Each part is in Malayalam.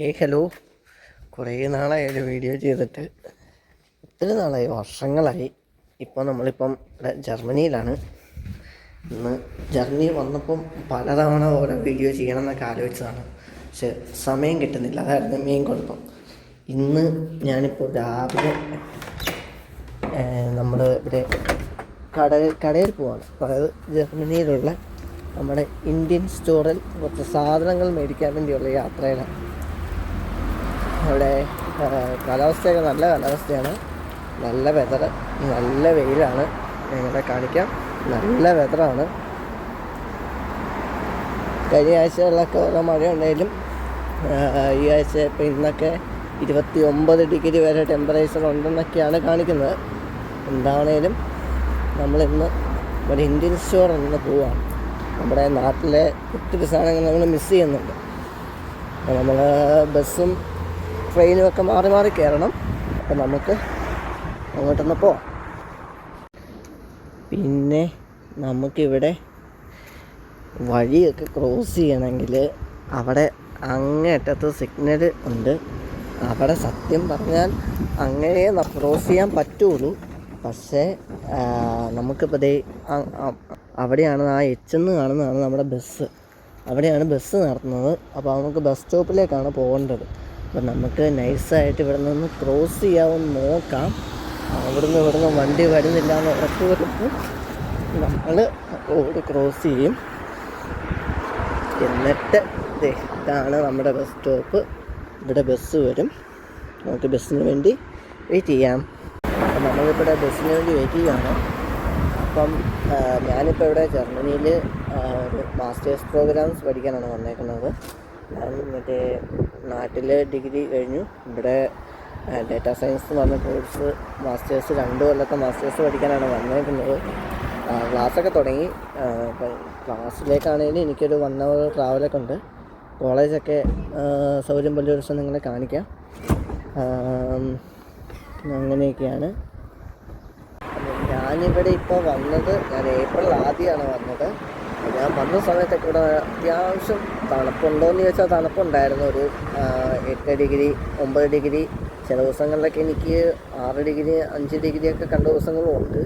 ഹലോ. കുറേ നാളായി ഒരു വീഡിയോ ചെയ്തിട്ട്. ഒത്തിരി നാളായി, വർഷങ്ങളായി. നമ്മളിപ്പം ഇവിടെ ജർമ്മനിയിലാണ്. ഇന്ന് ജർമ്മനി വന്നപ്പം പലതവണ ഓരോ വീഡിയോ ചെയ്യണം എന്നൊക്കെ ആലോചിച്ചതാണ്, പക്ഷെ സമയം കിട്ടുന്നില്ല. അതായിരുന്നു മെയിൻ കുഴപ്പം. ഇന്ന് ഞാനിപ്പോൾ രാവിലെ നമ്മൾ ഇവിടെ കടയിൽ പോവാണ്. അതായത് ജർമ്മനിയിലുള്ള നമ്മുടെ ഇന്ത്യൻ സ്റ്റോറിൽ കുറച്ച് സാധനങ്ങൾ മേടിക്കാൻ വേണ്ടിയുള്ള യാത്രയിലാണ്. അവിടെ കാലാവസ്ഥയൊക്കെ നല്ല കാലാവസ്ഥയാണ്, നല്ല വെതർ, നല്ല വെയിലാണ്. നിങ്ങളെ കാണിക്കാം, നല്ല വെതറാണ്. കഴിഞ്ഞ ആഴ്ചകളിലൊക്കെ ഓരോ മഴ ഉണ്ടായാലും ഈ ആഴ്ച ഇപ്പോൾ ഇന്നൊക്കെ 29 ഡിഗ്രി വരെ ടെമ്പറേച്ചർ ഉണ്ടെന്നൊക്കെയാണ് കാണിക്കുന്നത്. എന്താണേലും നമ്മളിന്ന് ഒരു ഇന്ത്യൻ സ്റ്റോർ നിന്ന് പോവുകയാണ്. നമ്മുടെ നാട്ടിലെ ഒത്തിരി സാധനങ്ങൾ നമ്മൾ മിസ് ചെയ്യുന്നുണ്ട്. നമ്മൾ ബസ്സും ട്രെയിനും ഒക്കെ മാറി മാറി കയറണം. അപ്പം നമുക്ക് അങ്ങോട്ടൊന്ന് പോവാം. പിന്നെ നമുക്കിവിടെ വഴിയൊക്കെ ക്രോസ് ചെയ്യണമെങ്കിൽ അവിടെ അങ്ങേറ്റത്ത് സിഗ്നൽ ഉണ്ട്. അവിടെ സത്യം പറഞ്ഞാൽ അങ്ങനെ ക്രോസ് ചെയ്യാൻ പറ്റുള്ളൂ. പക്ഷേ നമുക്കിപ്പോൾ അവിടെയാണ് ആ എച്ചെന്ന് കാണുന്നതാണ് നമ്മുടെ ബസ്. അവിടെയാണ് ബസ് നടത്തുന്നത്. അപ്പോൾ നമുക്ക് ബസ് സ്റ്റോപ്പിലേക്കാണ് പോകേണ്ടത്. അപ്പം നമുക്ക് നൈസായിട്ട് ഇവിടെ നിന്ന് ക്രോസ് ചെയ്യാമെന്ന് നോക്കാം. ഇവിടുന്ന് വണ്ടി വരുന്നില്ല എന്ന് ഉറപ്പ് വരുമ്പോൾ നമ്മൾ റോഡ് ക്രോസ് ചെയ്യും. എന്നിട്ട് ഇതാണ് നമ്മുടെ ബസ് സ്റ്റോപ്പ്. ഇവിടെ ബസ് വരും. നമുക്ക് ബസ്സിന് വേണ്ടി വെയിറ്റ് ചെയ്യാം. അപ്പം നമ്മളിവിടെ ബസ്സിന് വേണ്ടി വെയിറ്റ് ചെയ്യുകയാണ്. അപ്പം ഞാനിപ്പോൾ ഇവിടെ ജർമ്മനിയിൽ ഒരു മാസ്റ്റേഴ്സ് പ്രോഗ്രാംസ് പഠിക്കാനാണ് വന്നേക്കുന്നത്. ഞാൻ മറ്റേ നാട്ടിൽ ഡിഗ്രി കഴിഞ്ഞു. ഇവിടെ ഡാറ്റാ സയൻസ് എന്ന് പറഞ്ഞ കോഴ്സ് മാസ്റ്റേഴ്സ് 2 കൊല്ലത്തെ മാസ്റ്റേഴ്സ് പഠിക്കാനാണ് വന്നേക്കുന്നത്. ക്ലാസ്സൊക്കെ തുടങ്ങി. ക്ലാസ്സിലേക്കാണെങ്കിലും എനിക്കൊരു 1 hour ട്രാവലൊക്കെ ഉണ്ട്. കോളേജൊക്കെ സൗകര്യം പോലെ ഒരു ദിവസം നിങ്ങളെ കാണിക്കാം. അങ്ങനെയൊക്കെയാണ്. ഞാനിവിടെ ഇപ്പോൾ വന്നത്, ഞാൻ ഏപ്രിൽ ആദ്യമാണ് വന്നത്. ഞാൻ വന്ന സമയത്തൊക്കെ ഇവിടെ അത്യാവശ്യം തണുപ്പുണ്ടോയെന്ന് ചോദിച്ചാൽ തണുപ്പുണ്ടായിരുന്നു. ഒരു 8 ഡിഗ്രി 9 ഡിഗ്രി, ചില ദിവസങ്ങളിലൊക്കെ എനിക്ക് 6 ഡിഗ്രി 5 ഡിഗ്രിയൊക്കെ കണ്ട ദിവസങ്ങളും ഉണ്ട്.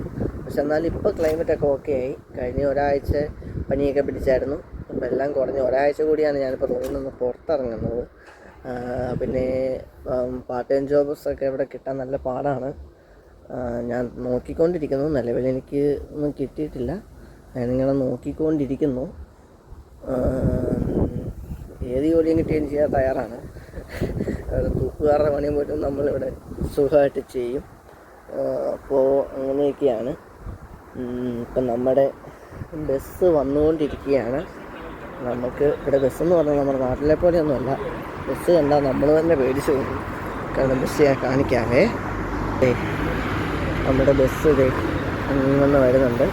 പക്ഷെ എന്നാലും ഇപ്പോൾ ക്ലൈമറ്റൊക്കെ ഓക്കെ ആയി. കഴിഞ്ഞ ഒരാഴ്ച പനിയൊക്കെ പിടിച്ചായിരുന്നു. അപ്പോൾ എല്ലാം കുറഞ്ഞ് ഒരാഴ്ച കൂടിയാണ് ഞാനിപ്പോൾ റൂമിൽ നിന്ന് പുറത്തിറങ്ങുന്നത്. പിന്നെ പാർട്ട് ടൈം ജോബ്സൊക്കെ ഇവിടെ കിട്ടാൻ നല്ല പാടാണ്. ഞാൻ നോക്കിക്കൊണ്ടിരിക്കുന്നു. നിലവിൽ എനിക്ക് ഒന്നും കിട്ടിയിട്ടില്ല. ഞാനിങ്ങനെ നോക്കിക്കൊണ്ടിരിക്കുന്നു. ഏത് ജോലിയും കിട്ടുകയും ചെയ്യാൻ തയ്യാറാണ്. തൂക്കുകാരുടെ പണിയും പോലും നമ്മളിവിടെ സുഖമായിട്ട് ചെയ്യും. അപ്പോൾ അങ്ങനെയൊക്കെയാണ്. ഇപ്പം നമ്മുടെ ബസ് വന്നുകൊണ്ടിരിക്കുകയാണ്. നമുക്ക് ഇവിടെ ബസ്സെന്ന് പറഞ്ഞാൽ നമ്മുടെ നാട്ടിലെ പോലെയൊന്നുമല്ല. ബസ് കണ്ടാൽ നമ്മൾ തന്നെ പേടിച്ചു പോകും. കാരണം ബസ് ഞാൻ കാണിക്കാവേ. നമ്മുടെ ബസ് അങ്ങനെ വരുന്നുണ്ട്.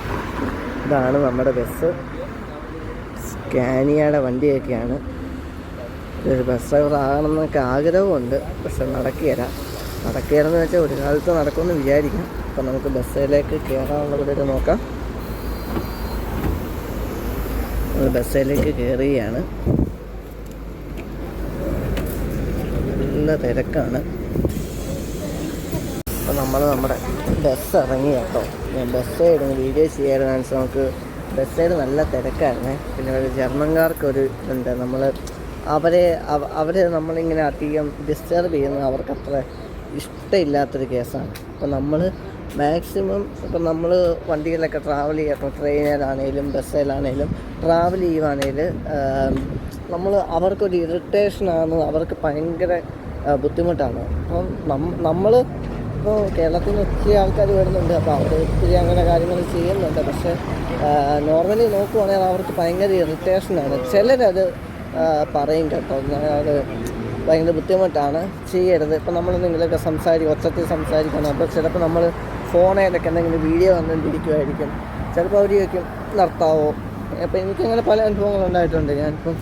ഇതാണ് നമ്മുടെ ബസ്. സ്കാനിയയുടെ വണ്ടിയൊക്കെയാണ്. ഒരു ബസ് ഡ്രൈവർ ആകണമെന്നൊക്കെ ആഗ്രഹമുണ്ട്, പക്ഷെ നടക്കുകയെന്ന് വെച്ചാൽ ഒരു കാലത്ത് നടക്കുമെന്ന് വിചാരിക്കാം. അപ്പം നമുക്ക് ബസ്സിലേക്ക് കയറാനുള്ള പരിപാടി നോക്കാം. നമ്മൾ ബസ്സിലേക്ക് കയറുകയാണ്. നല്ല തിരക്കാണ്. അപ്പോൾ നമ്മുടെ ബസ് ഇറങ്ങി കേട്ടോ. ഞാൻ ബസ് സൈഡ് വീഡിയോ ചെയ്യാനാണ്. നമുക്ക് ബസ് സൈഡ് നല്ല തിരക്കായിരുന്നു. പിന്നെ ഒരു ജർമ്മൻകാർക്കൊരു ഇതുണ്ട്. അവരെ നമ്മളിങ്ങനെ അധികം ഡിസ്റ്റർബ് ചെയ്യുന്നത് അവർക്കത്ര ഇഷ്ടമില്ലാത്തൊരു കേസാണ്. അപ്പോൾ നമ്മൾ മാക്സിമം ഇപ്പം നമ്മൾ വണ്ടിയിലൊക്കെ ട്രാവൽ ചെയ്യുക, ട്രെയിനിലാണേലും ബസ്സിലാണേലും ട്രാവൽ ചെയ്യുവാണെങ്കിൽ അവർക്കൊരു ഇറിറ്റേഷനാണ്. അവർക്ക് ഭയങ്കര ബുദ്ധിമുട്ടാണ്. അപ്പം നമ്മൾ ഇപ്പോൾ കേരളത്തിൽ നിന്ന് ഒത്തിരി ആൾക്കാർ വരുന്നുണ്ട്. അപ്പോൾ അവർ ഒത്തിരി അങ്ങനെ കാര്യങ്ങൾ ചെയ്യുന്നുണ്ട്. പക്ഷേ നോർമലി നോക്കുവാണെങ്കിൽ അവർക്ക് ഭയങ്കര ഇറിറ്റേഷനാണ്. ചിലരത് പറയും കേട്ടോ, അത് ഭയങ്കര ബുദ്ധിമുട്ടാണ്, ചെയ്യരുത്. ഇപ്പം നമ്മൾ എന്തെങ്കിലുമൊക്കെ ഒച്ചത്തിൽ സംസാരിക്കണം. അപ്പോൾ ചിലപ്പോൾ നമ്മൾ ഫോണിലൊക്കെ എന്തെങ്കിലും വീഡിയോ കണ്ടുകൊണ്ടിരിക്കുമായിരിക്കും. ചിലപ്പോൾ അവർ ചോദിക്കും നിർത്താവോ. അപ്പോൾ എനിക്കങ്ങനെ പല അനുഭവങ്ങളുണ്ടായിട്ടുണ്ട്. ഞാനിപ്പം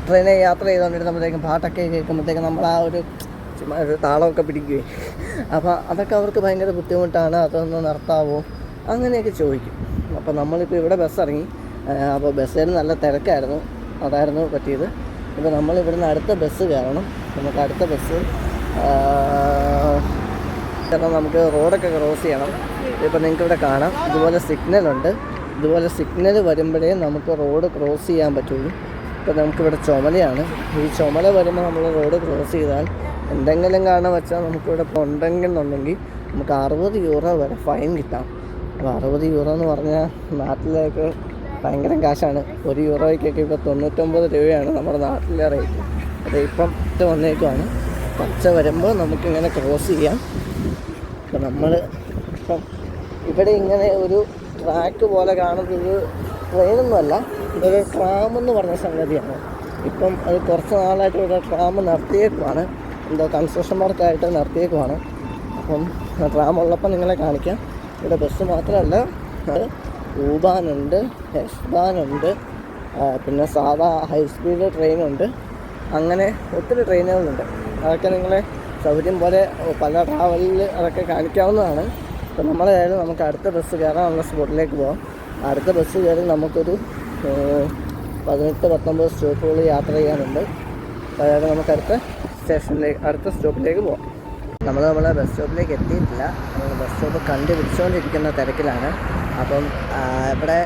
ട്രെയിനിൽ യാത്ര ചെയ്തുകൊണ്ടിരുന്നപ്പോഴത്തേക്കും പാട്ടൊക്കെ കേൾക്കുമ്പോഴത്തേക്കും നമ്മൾ ആ ഒരു താളമൊക്കെ പിടിക്കുകയും, അപ്പോൾ അതൊക്കെ അവർക്ക് ഭയങ്കര ബുദ്ധിമുട്ടാണ്. അതൊന്ന് നിർത്താവോ അങ്ങനെയൊക്കെ ചോദിക്കും. അപ്പോൾ നമ്മളിപ്പോൾ ഇവിടെ ബസ് ഇറങ്ങി. അപ്പോൾ ബസ്സിൽ നല്ല തിരക്കായിരുന്നു. അതായിരുന്നു പറ്റിയത്. ഇപ്പോൾ നമ്മൾ ഇവിടുന്ന് അടുത്ത ബസ് കയറണം. നമുക്ക് അടുത്ത ബസ് കാരണം നമുക്ക് റോഡൊക്കെ ക്രോസ് ചെയ്യണം. ഇപ്പോൾ നിങ്ങൾക്കിവിടെ കാണാം ഇതുപോലെ സിഗ്നലുണ്ട്. ഇതുപോലെ സിഗ്നൽ വരുമ്പോഴേ നമുക്ക് റോഡ് ക്രോസ് ചെയ്യാൻ പറ്റുള്ളൂ. ഇപ്പോൾ നമുക്കിവിടെ ചുമലയാണ്. ഈ ചുമല വരുമ്പോൾ നമ്മൾ റോഡ് ക്രോസ് ചെയ്താൽ എന്തെങ്കിലും കാരണം വെച്ചാൽ നമുക്കിവിടെ ഉണ്ടെന്നുണ്ടെങ്കിൽ നമുക്ക് 60 യൂറോ വരെ ഫൈൻ കിട്ടാം. അപ്പോൾ 60 യൂറോ എന്ന് പറഞ്ഞാൽ നാട്ടിലേക്ക് ഭയങ്കര കാശാണ്. 1 യൂറോയ്ക്കൊക്കെ ഇപ്പോൾ 99 രൂപയാണ് നമ്മുടെ നാട്ടിലെ റേറ്റ്. അത് ഇപ്പം വന്നേക്കുവാണ്. പച്ച വരുമ്പോൾ നമുക്കിങ്ങനെ ക്രോസ് ചെയ്യാം. ഇപ്പം നമ്മൾ ഇപ്പം ഇവിടെ ഇങ്ങനെ ഒരു ട്രാക്ക് പോലെ കാണുന്നത് ട്രെയിനൊന്നുമല്ല, ഇതൊരു ട്രാം എന്ന് പറഞ്ഞ സംഗതിയാണ്. ഇപ്പം അത് കുറച്ച് നാളായിട്ട് ഇവിടെ ട്രാം നിർത്തിയേക്കുവാണ്. എന്തോ കൺസ്ട്രക്ഷൻ വർക്കായിട്ട് നിർത്തിയേക്കുവാണ്. അപ്പം ട്രാം ഉള്ളപ്പോൾ നിങ്ങളെ കാണിക്കാം. ഇവിടെ ബസ് മാത്രമല്ല, ഊബാനുണ്ട്, എസ്ബാനുണ്ട്, പിന്നെ സാധാ ഹൈ സ്പീഡ് ട്രെയിനുണ്ട്. അങ്ങനെ ഒത്തിരി ട്രെയിനുകളുണ്ട്. അതൊക്കെ നിങ്ങളെ സൗകര്യം പോലെ പല ട്രാവലിൽ അതൊക്കെ കാണിക്കാവുന്നതാണ്. അപ്പോൾ നമ്മളായാലും നമുക്ക് അടുത്ത ബസ് കയറാനുള്ള സ്പോട്ടിലേക്ക് പോകാം. അടുത്ത ബസ് കയറി നമുക്കൊരു 18-19 സ്റ്റോപ്പുകൾ യാത്ര ചെയ്യാനുണ്ട്. അതായത് നമുക്ക് അടുത്ത സ്റ്റോപ്പിലേക്ക് പോകാം. നമ്മളെ ബസ് സ്റ്റോപ്പിലേക്ക് എത്തിയിട്ടില്ല. നമ്മൾ ബസ് സ്റ്റോപ്പ് കണ്ടുപിടിച്ചുകൊണ്ടിരിക്കുന്ന തിരക്കിലാണ്. അപ്പം ഇവിടെ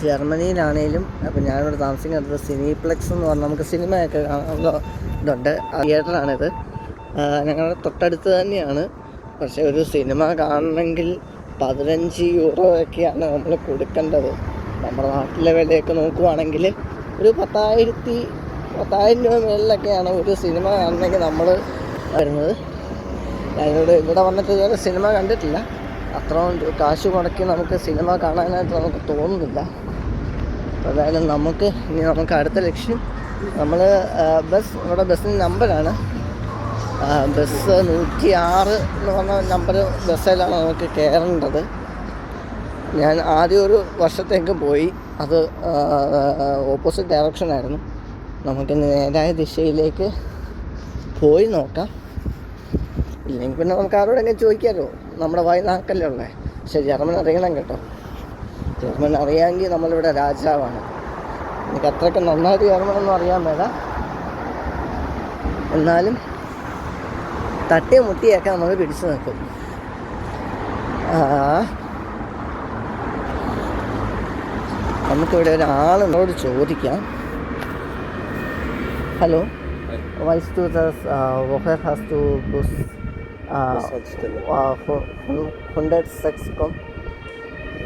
ജർമ്മനിയിലാണേലും അപ്പം ഞാനിവിടെ താമസിക്കുന്നത് സിനിപ്ലെക്സ് എന്ന് പറഞ്ഞാൽ നമുക്ക് സിനിമയൊക്കെ കാണാനുള്ള ഇതുണ്ട്. തിയേറ്ററാണിത്. ഞങ്ങളുടെ തൊട്ടടുത്ത് തന്നെയാണ്. പക്ഷേ ഒരു സിനിമ കാണണമെങ്കിൽ 15 യൂറോ ഒക്കെയാണ് നമ്മൾ കൊടുക്കേണ്ടത്. നമ്മുടെ നാട്ടിലെ വിലയൊക്കെ നോക്കുവാണെങ്കിൽ ഒരു 10,000 രൂപ മേളിലൊക്കെയാണ് ഒരു സിനിമ കാണണമെങ്കിൽ നമ്മൾ വരുന്നത്. ഇവിടെ വന്നിട്ട് ഇതുവരെ സിനിമ കണ്ടിട്ടില്ല. അത്രയും കാശ് മുടക്കി നമുക്ക് സിനിമ കാണാനായിട്ട് നമുക്ക് തോന്നുന്നില്ല. അതായത് നമുക്ക് അടുത്ത ലക്ഷ്യം നമ്മൾ ഇവിടെ ബസ്സിൻ്റെ നമ്പറാണ് ബസ് 106 എന്ന് പറഞ്ഞ നമ്പർ ബസ്സിലാണ് നമുക്ക് കയറേണ്ടത്. ഞാൻ ആദ്യം ഒരു വർഷത്തേക്ക് പോയി. അത് ഓപ്പോസിറ്റ് ഡയറക്ഷനായിരുന്നു. നമുക്ക് നേരായ ദിശയിലേക്ക് പോയി നോക്കാം. ഇല്ലെങ്കിൽ പിന്നെ നമുക്ക് ആരോടെങ്കിലും ചോദിക്കാമല്ലോ. നമ്മുടെ വായി നാക്കല്ലേ ഉള്ളേ. പക്ഷെ ജർമ്മൻ അറിയണം കേട്ടോ. ജർമ്മൻ അറിയാമെങ്കിൽ നമ്മളിവിടെ രാജാവാണ്. എനിക്ക് അത്രയ്ക്ക് നന്നായിട്ട് ജർമ്മനൊന്നും അറിയാൻ മേല. എന്നാലും തട്ടിയ മുട്ടിയൊക്കെ നമ്മൾ പിടിച്ചു നിൽക്കും. നമുക്കിവിടെ ഒരാളോട് ചോദിക്കാം. Hello, weißt du, dass woher hast du Bus 106 kommt?